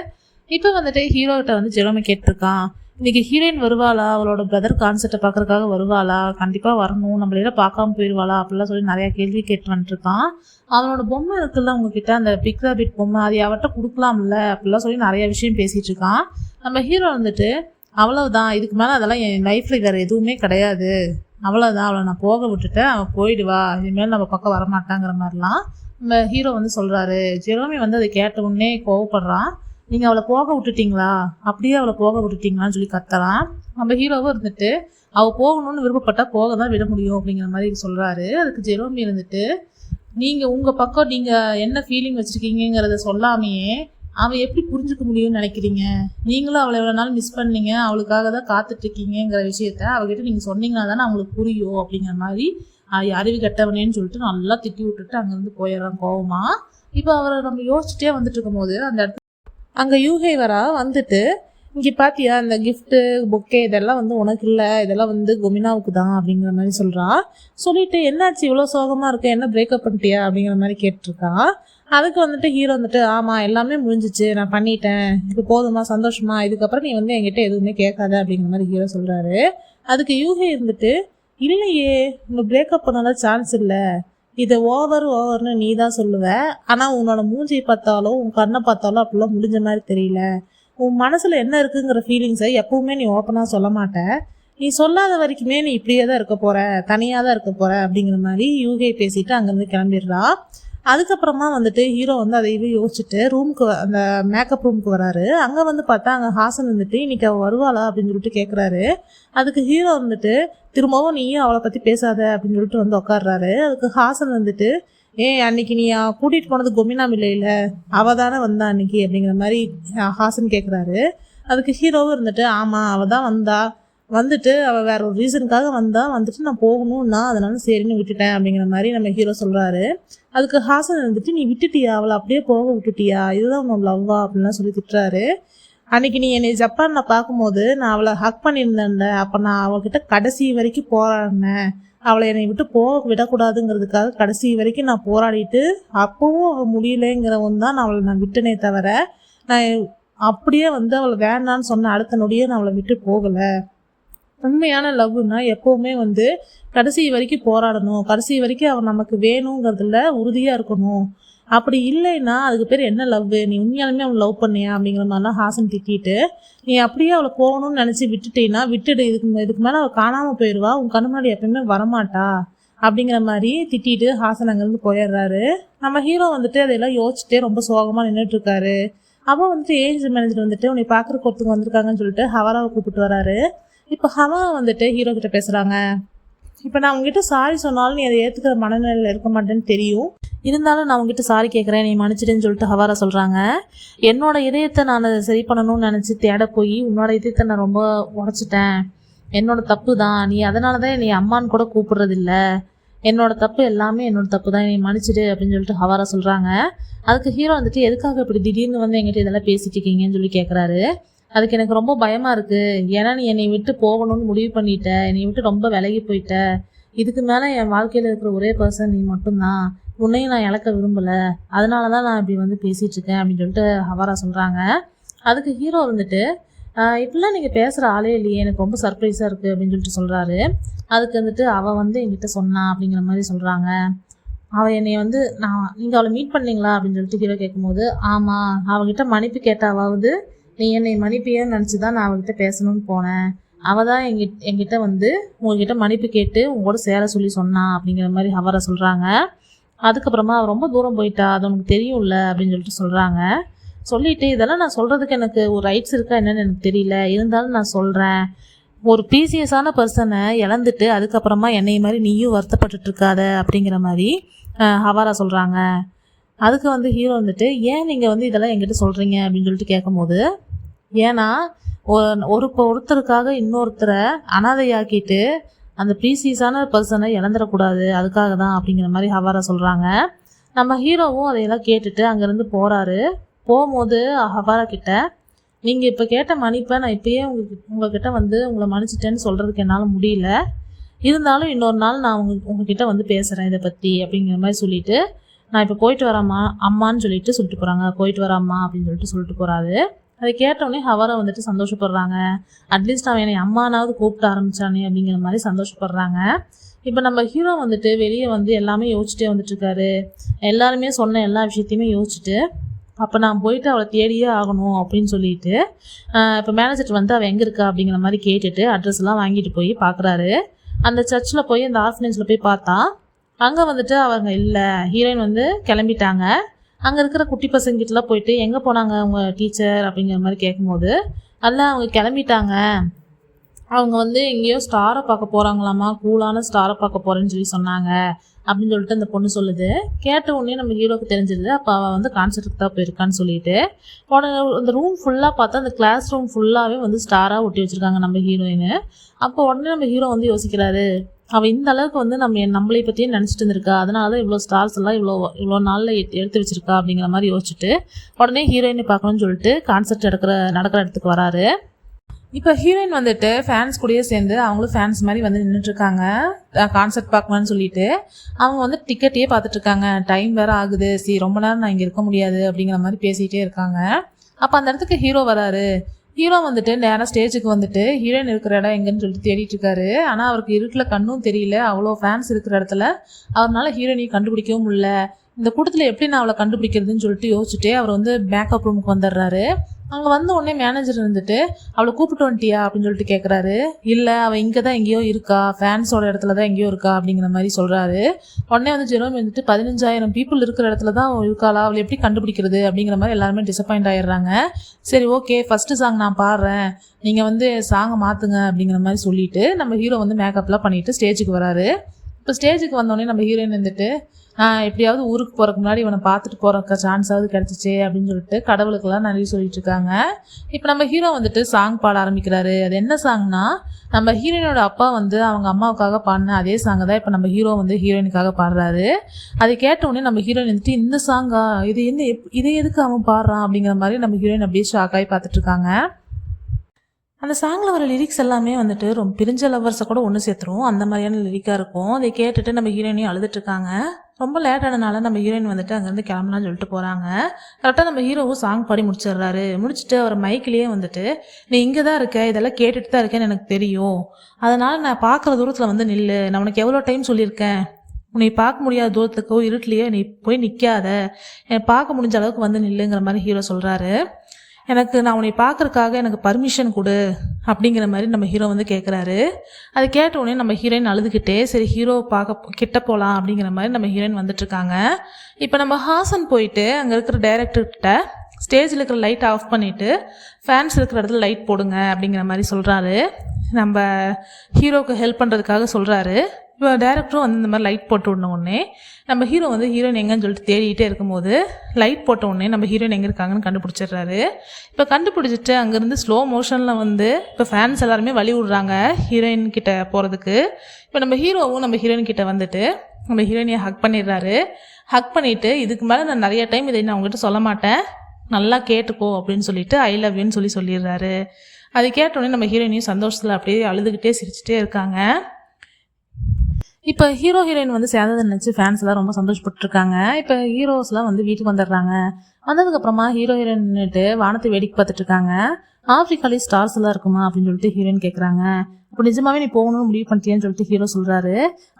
இப்போ வந்துட்டு ஹீரோகிட்ட வந்து ஜெரோமி கேட்டிருக்கான், இன்னைக்கு ஹீரோயின் வருவாளா, அவளோட பிரதர் கான்சர்ட்டை பார்க்குறதுக்காக வருவாளா, கண்டிப்பாக வரணும், நம்மளெல்லாம் பார்க்காம போயிடுவாளா அப்படிலாம் சொல்லி நிறையா கேள்வி கேட்டு வந்துட்டுருக்கான். அவனோட பொம்மை இருக்குல்ல உங்ககிட்ட, அந்த பிக் ராபிட் பொம்மை, அது அவட்ட கொடுக்கலாம்ல அப்படிலாம் சொல்லி நிறையா விஷயம் பேசிகிட்டு இருக்கான். நம்ம ஹீரோ வந்துட்டு அவ்வளவுதான், இதுக்கு மேலே அதெல்லாம் என் லைஃப்பில் வேறு எதுவுமே கிடையாது, அவ்வளோதான், அவளை நான் போக விட்டுட்டேன், அவன் போயிடுவா, இனிமேல் நம்ம பக்கம் வரமாட்டாங்கிற மாதிரிலாம் நம்ம ஹீரோ வந்து சொல்கிறாரு. ஜெரோமி வந்து அதை கேட்ட உடனே கோவப்படுறான், நீங்கள் அவளை போக விட்டுட்டீங்களா, அப்படியே அவளை போக விட்டுட்டீங்களான்னு சொல்லி கத்துறான். நம்ம ஹீரோவும் இருந்துட்டு அவள் போகணும்னு விருப்பப்பட்டா போக தான் விட முடியும் அப்படிங்கிற மாதிரி சொல்கிறாரு. அதுக்கு ஜெரோமி இருந்துட்டு நீங்கள் உங்கள் பக்கம் நீங்கள் என்ன ஃபீலிங் வச்சுருக்கீங்கிறத சொல்லாமையே அவள் எப்படி புரிஞ்சுக்க முடியும்னு நினைக்கிறீங்க, நீங்களும் அவளை எவ்வளோ நாள் மிஸ் பண்ணீங்க, அவளுக்காக தான் காத்துட்ருக்கீங்கிற விஷயத்த அவகிட்ட நீங்கள் சொன்னீங்கன்னா தானே அவங்களுக்கு புரியும் அப்படிங்கிற மாதிரி அறிவு கட்டவனேன்னு சொல்லிட்டு நல்லா திட்டி விட்டுட்டு அங்கேருந்து போயிடறான் கோவமா. இப்போ அவரை நம்ம யோசிச்சுட்டே வந்துட்டு இருக்கும் போது அந்த இடத்துல அங்கே யூஹே வரா வந்துட்டு இங்கே பார்த்தியா இந்த கிஃப்ட்டு பொக்கே இதெல்லாம் வந்து உனக்கு இல்லை, இதெல்லாம் வந்து கொமினாவுக்கு தான் அப்படிங்கிற மாதிரி சொல்கிறான். சொல்லிட்டு என்னாச்சு இவ்வளோ சோகமாக இருக்க, என்ன பிரேக்கப் பண்ணிட்டியா அப்படிங்கிற மாதிரி கேட்டிருக்கான். அதுக்கு வந்துட்டு ஹீரோ வந்துட்டு ஆமாம் எல்லாமே முடிஞ்சிச்சு, நான் பண்ணிட்டேன், இப்போ போதுமா சந்தோஷமா, இதுக்கப்புறம் நீ வந்து என்கிட்ட எதுவுமே கேட்காத அப்படிங்கிற மாதிரி ஹீரோ சொல்கிறாரு. அதுக்கு யூஹே இருந்துட்டு இல்லையே உங்கள் பிரேக்கப் பண்ணால சான்ஸ் இல்லை, இதை ஓவர்னு நீ தான் சொல்லுவ, ஆனால் உன்னோட மூஞ்சியை பார்த்தாலும் உன் கண்ணை பார்த்தாலும் அப்படிலாம் முடிஞ்ச மாதிரி தெரியல, உன் மனசில் என்ன இருக்குங்கிற ஃபீலிங்ஸை எப்பவுமே நீ ஓப்பனாக சொல்ல மாட்டேன், நீ சொல்லாத வரைக்குமே நீ இப்படியே தான் இருக்க போகிற, தனியாக தான் இருக்க போகிற அப்படிங்கிற மாதிரி யூகே பேசிட்டு அங்கேருந்து கிளம்பிடுறான். அதுக்கப்புறமா வந்துட்டு ஹீரோ வந்து அதையவே யோசிச்சுட்டு ரூமுக்கு அந்த மேக்கப் ரூமுக்கு வராரு. அங்கே வந்து பார்த்தா அங்கே ஹாசன் வந்துட்டு இன்னைக்கு அவள் வருவாளா அப்படின்னு சொல்லிட்டு கேட்குறாரு. அதுக்கு ஹீரோ வந்துட்டு திரும்பவும் நீயும் அவளை பற்றி பேசாத அப்படின்னு சொல்லிட்டு வந்து உட்காடுறாரு. அதுக்கு ஹாசன் வந்துட்டு அன்னைக்கு நீ கூட்டிகிட்டு போனது கொமினா மில்லையில் அவள் தானே வந்தா அன்னைக்கு அப்படிங்கிற மாதிரி ஹாசன் கேட்குறாரு. அதுக்கு ஹீரோவும் இருந்துட்டு ஆமாம் அவள் தான் வந்தா, வந்துட்டு அவள் வேற ஒரு ரீசனுக்காக வந்துட்டு நான் போகணும்னா அதனால சரின்னு விட்டுட்டேன் அப்படிங்கிற மாதிரி நம்ம ஹீரோ சொல்கிறாரு. அதுக்கு ஹாசன் இருந்துட்டு நீ விட்டுட்டியா, அவளை அப்படியே போக விட்டுட்டியா, இதுதான் உன்னோட லவ்வா அப்படின்லாம் சொல்லி திட்டுறாரு. அன்னைக்கு நீ என்னை ஜப்பானில் பார்க்கும்போது நான் அவளை ஹக் பண்ணியிருந்தேன்ல, அப்போ நான் அவகிட்ட கடைசி வரைக்கும் போராடினேன், அவளை என்னை விட்டு போக விடக்கூடாதுங்கிறதுக்காக கடைசி வரைக்கும் நான் போராடிட்டு அப்பவும் அவள் முடியலைங்கிறவன் தான் நான் விட்டனே தவிர நான் அப்படியே அவளை வேண்டான்னு சொன்ன அடுத்த நொடியே நான் அவளை விட்டு போகலை. உண்மையான லவ்னா எப்போவுமே கடைசி வரைக்கும் போராடணும், கடைசி வரைக்கும் அவன் நமக்கு வேணுங்கிறதுல உறுதியாக இருக்கணும். அப்படி இல்லைன்னா அதுக்கு பேர் என்ன லவ், நீ உண்மையாலுமே அவன் லவ் பண்ணியா அப்படிங்கிற மாதிரிலாம் ஹாசன் திட்டிட்டு, நீ அப்படியே அவளை போகணும்னு நினச்சி விட்டுட்டீன்னா விட்டுடு, இதுக்கு மேலே அவள் காணாமல் போயிடுவா, உன் கண்ணு முன்னாடி எப்பயுமே வரமாட்டா அப்படிங்கிற மாதிரி திட்டிட்டு ஹாசன் அங்கேருந்து போயிடுறாரு. நம்ம ஹீரோ அதையெல்லாம் யோசிச்சுட்டே ரொம்ப சோகமாக நின்றுட்டு இருக்காரு. அவள் ஏஜென்சி மேனேஜர் உன்னை பார்க்குறக்கு ஒருத்தவங்க வந்திருக்காங்கன்னு சொல்லிட்டு ஹவாராவை கூப்பிட்டு வராரு. இப்போ ஹவா ஹீரோ கிட்ட பேசுகிறாங்க. இப்போ நான் உங்ககிட்ட சாரி சொன்னாலும் நீ அதை ஏற்றுக்கிற மனநிலையில் இருக்க மாட்டேன்னு தெரியும், இருந்தாலும் நான் உங்ககிட்ட சாரி கேட்குறேன், நீ மன்னிச்சிடுன்னு சொல்லிட்டு ஹவாரா சொல்கிறாங்க. என்னோட இதயத்தை நான் அதை சரி பண்ணணும்னு நினச்சி தேட போய் உன்னோட இதயத்தை நான் ரொம்ப உடச்சிட்டேன், என்னோட தப்பு தான், நீ அதனால தான் நீ அம்மான்னு கூட கூப்பிடுறதில்ல, என்னோட தப்பு எல்லாமே என்னோட தப்பு தான், நீ மன்னிச்சிடு அப்படின்னு சொல்லிட்டு ஹவாரா சொல்கிறாங்க. அதுக்கு ஹீரோ எதுக்காக இப்படி திடீர்னு என்கிட்ட இதெல்லாம் பேசிட்டு இருக்கீங்கன்னு சொல்லி கேட்குறாரு. அதுக்கு எனக்கு ரொம்ப பயமாக இருக்குது, ஏன்னா நீ என்னை விட்டு போகணும்னு முடிவு பண்ணிட்ட, என்னை விட்டு ரொம்ப விலகி போயிட்ட, இதுக்கு மேலே என் வாழ்க்கையில் இருக்கிற ஒரே பர்சன் நீ மட்டும்தான், உன்னையும் நான் இழக்க விரும்பலை, அதனால தான் நான் இப்படி பேசிகிட்டு இருக்கேன் அப்படின்னு சொல்லிட்டு ஹவாரா சொல்கிறாங்க. அதுக்கு ஹீரோ இப்படிலாம் நீங்கள் பேசுகிற ஆளே இல்லையே, எனக்கு ரொம்ப சர்ப்ரைஸாக இருக்குது அப்படின்னு சொல்லிட்டு சொல்கிறாரு. அதுக்கு அவள் என்கிட்ட சொன்னா அப்படிங்கிற மாதிரி சொல்கிறாங்க. அவள் என்னை நீங்கள் அவளை மீட் பண்ணீங்களா அப்படின்னு சொல்லிட்டு ஹீரோ கேட்கும்போது, ஆமாம் அவகிட்ட மன்னிப்பு கேட்டாவது நீ என்னை மன்னிப்பியன்னு நினச்சி தான் நான் அவகிட்ட பேசணும்னு போனேன், அவள் தான் என்கிட்ட உங்ககிட்ட மன்னிப்பு கேட்டு உங்களோட சேர சொல்லி சொன்னான் அப்படிங்கிற மாதிரி ஹவாரா சொல்கிறாங்க. அதுக்கப்புறமா அவள் ரொம்ப தூரம் போயிட்டா, அது உனக்கு தெரியும்ல அப்படின்னு சொல்லிட்டு சொல்கிறாங்க. சொல்லிவிட்டு இதெல்லாம் நான் சொல்கிறதுக்கு எனக்கு ஒரு ரைட்ஸ் இருக்கா என்னன்னு எனக்கு தெரியல, இருந்தாலும் நான் சொல்கிறேன், ஒரு ப்ரீசியஸான பர்சனை இழந்துட்டு அதுக்கப்புறமா என்னை மாதிரி நீயும் வருத்தப்பட்டுட்டு இருக்காத அப்படிங்கிற மாதிரி ஹவாரா சொல்கிறாங்க. அதுக்கு ஹீரோ ஏன் நீங்கள் இதெல்லாம் என்கிட்ட சொல்கிறீங்க அப்படின்னு சொல்லிட்டு கேட்கும்போது, ஏன்னா ஒருத்தருக்காக இன்னொருத்தரை அனாதையாக்கிட்டு அந்த ப்ரீசியஸான பர்சனை இழந்துடக்கூடாது, அதுக்காக தான் அப்படிங்கிற மாதிரி ஹவாரா சொல்கிறாங்க. நம்ம ஹீரோவும் அதையெல்லாம் கேட்டுட்டு அங்கேருந்து போகிறாரு. போகும்போது ஹவாரா கிட்ட, நீங்கள் இப்போ கேட்ட மன்னிப்பை நான் இப்போயே உங்ககிட்ட உங்களை மன்னிச்சிட்டேன்னு சொல்கிறதுக்கு என்னால் முடியல, இருந்தாலும் இன்னொரு நாள் நான் உங்ககிட்ட பேசுகிறேன் இதை பற்றி அப்படிங்கிற மாதிரி சொல்லிவிட்டு, நான் இப்போ போயிட்டு வரேம்மா அம்மான்னு சொல்லிட்டு போகிறாங்க. போயிட்டு வரேம்மா அப்படின்னு சொல்லிட்டு போகிறாரு. அதை கேட்டோடனே ஹவாரா சந்தோஷப்படுறாங்க. அட்லீஸ்ட் அவன் என்னை அம்மானாவது கூப்பிட்டு ஆரம்பித்தானே அப்படிங்கிற மாதிரி சந்தோஷப்படுறாங்க. இப்போ நம்ம ஹீரோ வெளியே எல்லாமே யோசிச்சுட்டே வந்துட்டுருக்காரு. எல்லாருமே சொன்ன எல்லா விஷயத்தையுமே யோசிச்சுட்டு, அப்போ நான் போயிட்டு அவளை தேடியே ஆகணும் அப்படின்னு சொல்லிட்டு இப்போ மேனேஜர் அவள் எங்கே இருக்கா அப்படிங்கிற மாதிரி கேட்டுட்டு அட்ரஸ்லாம் வாங்கிட்டு போய் பார்க்குறாரு. அந்த சர்ச்சில் போய் அந்த ஆர்ஃபனேஜில் போய் பார்த்தா அங்கே அவங்க இல்லை, ஹீரோயின் கிளம்பிட்டாங்க. அங்கே இருக்கிற குட்டி பசங்கிட்டலாம் போயிட்டு எங்கே போனாங்க அவங்க டீச்சர் அப்படிங்கிற மாதிரி கேட்கும்போது, அல்ல அவங்க கிளம்பிட்டாங்க, அவங்க எங்கேயோ ஸ்டாரை பார்க்க போகிறாங்களாமா, கூலான ஸ்டாரை பார்க்க போகிறேன்னு சொல்லி சொன்னாங்க அப்படின்னு சொல்லிட்டு அந்த பொண்ணு சொல்லுது. கேட்ட உடனே நம்ம ஹீரோக்கு தெரிஞ்சிருது, அப்போ அவள் கான்சர்ட்டுக்கு தான் போயிருக்கான்னு சொல்லிட்டு உடனே அந்த ரூம் ஃபுல்லாக பார்த்தா அந்த கிளாஸ் ரூம் ஃபுல்லாகவே ஸ்டாராக ஒட்டி வச்சுருக்காங்க நம்ம ஹீரோயின். அப்போ உடனே நம்ம ஹீரோ யோசிக்கிறாரு, அவள் இந்த அளவுக்கு நம்மளை பற்றியே நினச்சிட்டு இருந்திருக்கா, அதனால தான் இவ்வளோ ஸ்டார்ஸ் எல்லாம் இவ்வளோ நாளில் எடுத்து வச்சிருக்கா அப்படிங்கிற மாதிரி யோசிச்சுட்டு உடனே ஹீரோயினை பார்க்கணும்னு சொல்லிட்டு கான்சர்ட் நடக்கிற இடத்துக்கு வராரு. இப்போ ஹீரோயின் ஃபேன்ஸ் கூடயே சேர்ந்து அவங்களும் ஃபேன்ஸ் மாதிரி நின்றுட்டுருக்காங்க கான்சர்ட் பார்க்கலான்னு சொல்லிட்டு. அவங்க டிக்கெட்டையே பார்த்துட்ருக்காங்க, டைம் வேறு ஆகுது, ரொம்ப நேரம் நான் இங்கே இருக்க முடியாது அப்படிங்கிற மாதிரி பேசிகிட்டே இருக்காங்க. அப்போ அந்த இடத்துக்கு ஹீரோ வராரு. ஹீரோ நேராக ஸ்டேஜுக்கு ஹீரோயின் இருக்கிற இடம் எங்கன்னு சொல்லிட்டு தேடிட்டு இருக்காரு. ஆனால் அவருக்கு இருட்டில் கண்ணும் தெரியல, அவ்வளோ ஃபேன்ஸ் இருக்கிற இடத்துல அவரால் ஹீரோயினையும் கண்டுபிடிக்கவும் முடியல. இந்த கூட்டத்தில் எப்படி நான் அவளை கண்டுபிடிக்கிறதுன்னு சொல்லிட்டு யோசிச்சுட்டே அவர் மேக்கப் ரூமுக்கு வந்துடுறாரு. அங்கே உடனே மேனேஜர் அவளை கூப்பிட்டு வந்துட்டியா அப்படின்னு சொல்லிட்டு கேட்குறாரு. இல்லை, அவள் இங்கே தான் எங்கேயோ இருக்கா, ஃபேன்ஸோட இடத்துல தான் எங்கேயோ இருக்கா அப்படிங்கிற மாதிரி சொல்கிறாரு. உடனே ஜெரோம் 15,000 பீப்புள் இருக்கிற இடத்துல தான் இருக்காளா, அவளை எப்படி கண்டுபிடிக்கிறது அப்படிங்கிற மாதிரி எல்லாருமே டிசப்பாயிண்ட் ஆகிடுறாங்க. சரி ஓகே, ஃபஸ்ட்டு சாங் நான் பாடுறேன், நீங்கள் சாங்கை மாற்றுங்க அப்படிங்கிற மாதிரி சொல்லிவிட்டு நம்ம ஹீரோ மேக்கப்லாம் பண்ணிவிட்டு ஸ்டேஜுக்கு வராரு. இப்போ ஸ்டேஜுக்கு வந்தோடனே நம்ம ஹீரோயின் நான் எப்படியாவது ஊருக்கு போகிறக்கு முன்னாடி இவனை பார்த்துட்டு போகிறக்க சான்ஸாவது கிடச்சிச்சு அப்படின்னு சொல்லிட்டு கடவுளுக்கெல்லாம் நன்றி சொல்லிட்டு இருக்காங்க. இப்போ நம்ம ஹீரோ வந்துட்டு சாங் பாட ஆரம்பிக்கிறாரு. அது என்ன சாங்னா, நம்ம ஹீரோயினோட அப்பா வந்து அவங்க அம்மாவுக்காக பாடின அதே சாங்கை தான் இப்போ நம்ம ஹீரோ வந்து ஹீரோயினுக்காக பாடுறாரு. அதை கேட்டவுடனே நம்ம ஹீரோயின் வந்துட்டு இந்த சாங்கா, இது என்ன இதை எதுக்கு அவன் பாடுறான் அப்படிங்கிற மாதிரி நம்ம ஹீரோயின் அப்படியே ஷாக்காகி பார்த்துட்டு இருக்காங்க. அந்த சாங்கில் வர லிரிக்ஸ் எல்லாமே வந்துட்டு ரொம்ப பிரிஞ்ச லவர்ஸை கூட ஒன்று சேர்த்துரும், அந்த மாதிரியான லிரிக்காக இருக்கும். அதை கேட்டுட்டு நம்ம ஹீரோயினையும் அழுதுட்டுருக்காங்க. ரொம்ப லேட் ஆனதுனால நம்ம ஹீரோயின் வந்துட்டு அங்கேருந்து கிளம்பலான்னு சொல்லிட்டு போகிறாங்க. கரெக்டாக நம்ம ஹீரோவும் சாங் பாடி முடிச்சிடுறாரு. முடிச்சுட்டு அவர் மைக்கிலேயே வந்துட்டு, நீ இங்கே தான் இருக்க, இதெல்லாம் கேட்டுட்டு தான் இருக்கேன்னு எனக்கு தெரியும், அதனால் நான் பார்க்குற தூரத்தில் வந்து நில்லு, நான் உனக்கு எவ்வளோ டைம் சொல்லியிருக்கேன், உன்னை பார்க்க முடியாத தூரத்துக்கோ இருட்டிலையோ நீ போய் நிற்காத, என்னை பார்க்க முடிஞ்ச அளவுக்கு வந்து நில்லுங்கிற மாதிரி ஹீரோ சொல்கிறாரு. நான் உன்னை பார்க்குறக்காக எனக்கு பர்மிஷன் கொடு அப்படிங்கிற மாதிரி நம்ம ஹீரோ வந்து கேட்குறாரு. அது கேட்ட உடனே நம்ம ஹீரோயின் அழுதுகிட்டே சரி ஹீரோ பார்க்க கிட்ட போகலாம் அப்படிங்கிற மாதிரி நம்ம ஹீரோயின் வந்துட்டுருக்காங்க. இப்போ நம்ம ஹாசன் போயிட்டு அங்கே இருக்கிற டைரக்டர்கிட்ட ஸ்டேஜில் இருக்கிற லைட் ஆஃப் பண்ணிவிட்டு ஃபேன்ஸ் இருக்கிற இடத்துல லைட் போடுங்க அப்படிங்கிற மாதிரி சொல்கிறாரு. நம்ம ஹீரோவுக்கு ஹெல்ப் பண்ணுறதுக்காக சொல்கிறாரு. இப்போ டேரக்டரும் வந்து இந்த மாதிரி லைட் போட்டு விடன உடனே நம்ம ஹீரோ வந்து ஹீரோயின் எங்கன்னு சொல்லிட்டு தேடிகிட்டே இருக்கும்போது லைட் போட்ட உடனே நம்ம ஹீரோயின் எங்கே இருக்காங்கன்னு கண்டுபிடிச்சிடுறாரு. இப்போ கண்டுபிடிச்சிட்டு அங்கேருந்து ஸ்லோ மோஷனில் வந்து இப்போ ஃபேன்ஸ் எல்லாருமே வழி விடுறாங்க ஹீரோயின் கிட்ட போகிறதுக்கு. இப்போ நம்ம ஹீரோவும் நம்ம ஹீரோயின் கிட்ட வந்துட்டு நம்ம ஹீரோயினியை ஹக் பண்ணிடுறாரு. ஹக் பண்ணிவிட்டு இதுக்கு மேலே நான் நிறைய டைம் இதை நான் உங்ககிட்ட சொல்ல மாட்டேன், நல்லா கேட்டுக்கோ அப்படின்னு சொல்லிட்டு ஐ லவ் யூன்னு சொல்லிடுறாரு. அது கேட்டோடனே நம்ம ஹீரோயினையும் சந்தோஷத்தில் அப்படியே அழுதுகிட்டே சிரிச்சுட்டே இருக்காங்க. இப்போ ஹீரோ ஹீரோயின் வந்து சேர்ந்ததை நினச்சி ஃபேன்ஸ் எல்லாம் ரொம்ப சந்தோஷப்பட்டுருக்காங்க. இப்போ ஹீரோஸ்லாம் வந்து வீட்டுக்கு வந்துடுறாங்க. வந்ததுக்கப்புறமா ஹீரோ ஹீரோயின் நின்றுட்டு வானத்தை வேடிக்கை பார்த்துட்டு இருக்காங்க. ஆஃப்ரிக்காலே ஸ்டார்ஸ் எல்லாம் இருக்குமா அப்படின்னு சொல்லிட்டு ஹீரோயின் கேட்குறாங்க. அப்போ நிஜமாவே நீ போகணும்னு முடிவு பண்ணிட்டியான்னு சொல்லிட்டு ஹீரோ சொல்கிறாரு.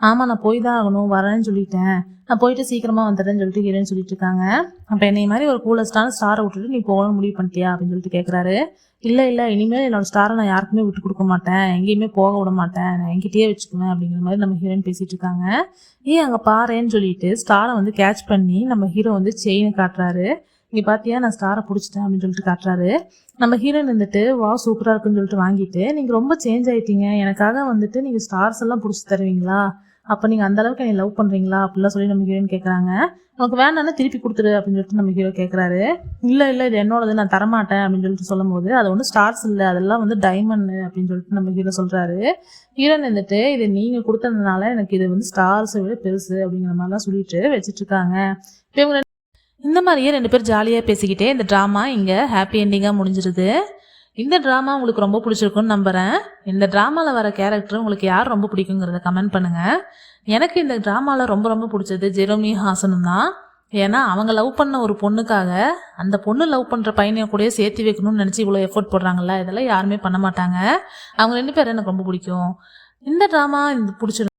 ஆமாம் நான் போய் தான் ஆகணும், வரேன்னு சொல்லிட்டேன், நான் போயிட்டு சீக்கிரமாக வந்துடுறேன்னு சொல்லிட்டு ஹீரோயின் சொல்லிட்டு இருக்காங்க. அப்போ என்னை மாதிரி ஒரு கூலஸ்டான ஸ்டாரை விட்டுட்டு நீ போகணும்னு முடிவு பண்ணிட்டியா அப்படின்னு சொல்லிட்டு கேட்குறாரு. இல்லை இனிமேல் என்னோட ஸ்டாரை நான் யாருக்குமே விட்டு கொடுக்க மாட்டேன், எங்கேயுமே போக விட மாட்டேன், நான் என்கிட்டயே வச்சுக்குவேன் அப்படிங்கிற மாதிரி நம்ம ஹீரோயின் பேசிகிட்டு இருக்காங்க. அங்கே பாருன்னு சொல்லிட்டு ஸ்டாரை வந்து கேட்ச் பண்ணி நம்ம ஹீரோ வந்து செயினை காட்டுறாரு. இங்கே பார்த்தியா நான் ஸ்டாரை பிடிச்சிட்டேன் அப்படின்னு சொல்லிட்டு காட்டுறாரு. நம்ம ஹீரோயின் வந்துட்டு வா சூப்பராக இருக்குன்னு சொல்லிட்டு வாங்கிட்டு, நீங்கள் ரொம்ப சேஞ்ச் ஆகிட்டீங்க, எனக்காக வந்துட்டு நீங்கள் ஸ்டார்ஸ் எல்லாம் பிடிச்சி தருவீங்களா, அப்போ நீங்கள் அந்தளவுக்கு என்னை லவ் பண்ணுறீங்களா அப்படிலாம் சொல்லி நம்ம ஹீரோயின் கேட்குறாங்க. நமக்கு வேண்டாம்னா திருப்பி கொடுத்துரு அப்படின்னு சொல்லிட்டு நம்ம ஹீரோ கேட்குறாரு. இல்லை இது என்னோடது, நான் தரமாட்டேன் அப்படின்னு சொல்லிட்டு சொல்லும் போது அது ஒன்றும் ஸ்டார்ஸ் இல்லை, அதெல்லாம் வந்து டைமண்ட் அப்படின்னு சொல்லிட்டு நம்ம ஹீரோ சொல்கிறாரு. ஹீரோயின் வந்துட்டு இது நீங்கள் கொடுத்ததுனால எனக்கு இது வந்து ஸ்டார்ஸை விட பெருசு அப்படிங்கிற மாதிரிலாம் சொல்லிட்டு வச்சுட்ருக்காங்க. இப்போ இவங்க இந்த மாதிரியே 2 பேர் ஜாலியாக பேசிக்கிட்டே இந்த ட்ராமா இங்கே ஹாப்பி எண்டிங்காக முடிஞ்சிருது. இந்த ட்ராமா உங்களுக்கு ரொம்ப பிடிச்சிருக்குன்னு நம்புகிறேன். இந்த ட்ராமாவில் வர கேரக்டர் உங்களுக்கு யார் ரொம்ப பிடிக்குங்கிறத கமெண்ட் பண்ணுங்கள். எனக்கு இந்த ட்ராமாவில் ரொம்ப பிடிச்சது ஜெரோமி ஹாசனும் தான். ஏன்னா அவங்க லவ் பண்ண ஒரு பொண்ணுக்காக அந்த பொண்ணு லவ் பண்ணுற பையனை கூட சேர்த்து வைக்கணும்னு நினச்சி இவ்வளோ எஃபோர்ட் போடுறாங்கல்ல, இதெல்லாம் யாருமே பண்ண மாட்டாங்க. அவங்க 2 பேரும் எனக்கு ரொம்ப பிடிக்கும். இந்த ட்ராமா பிடிச்சிருக்கு.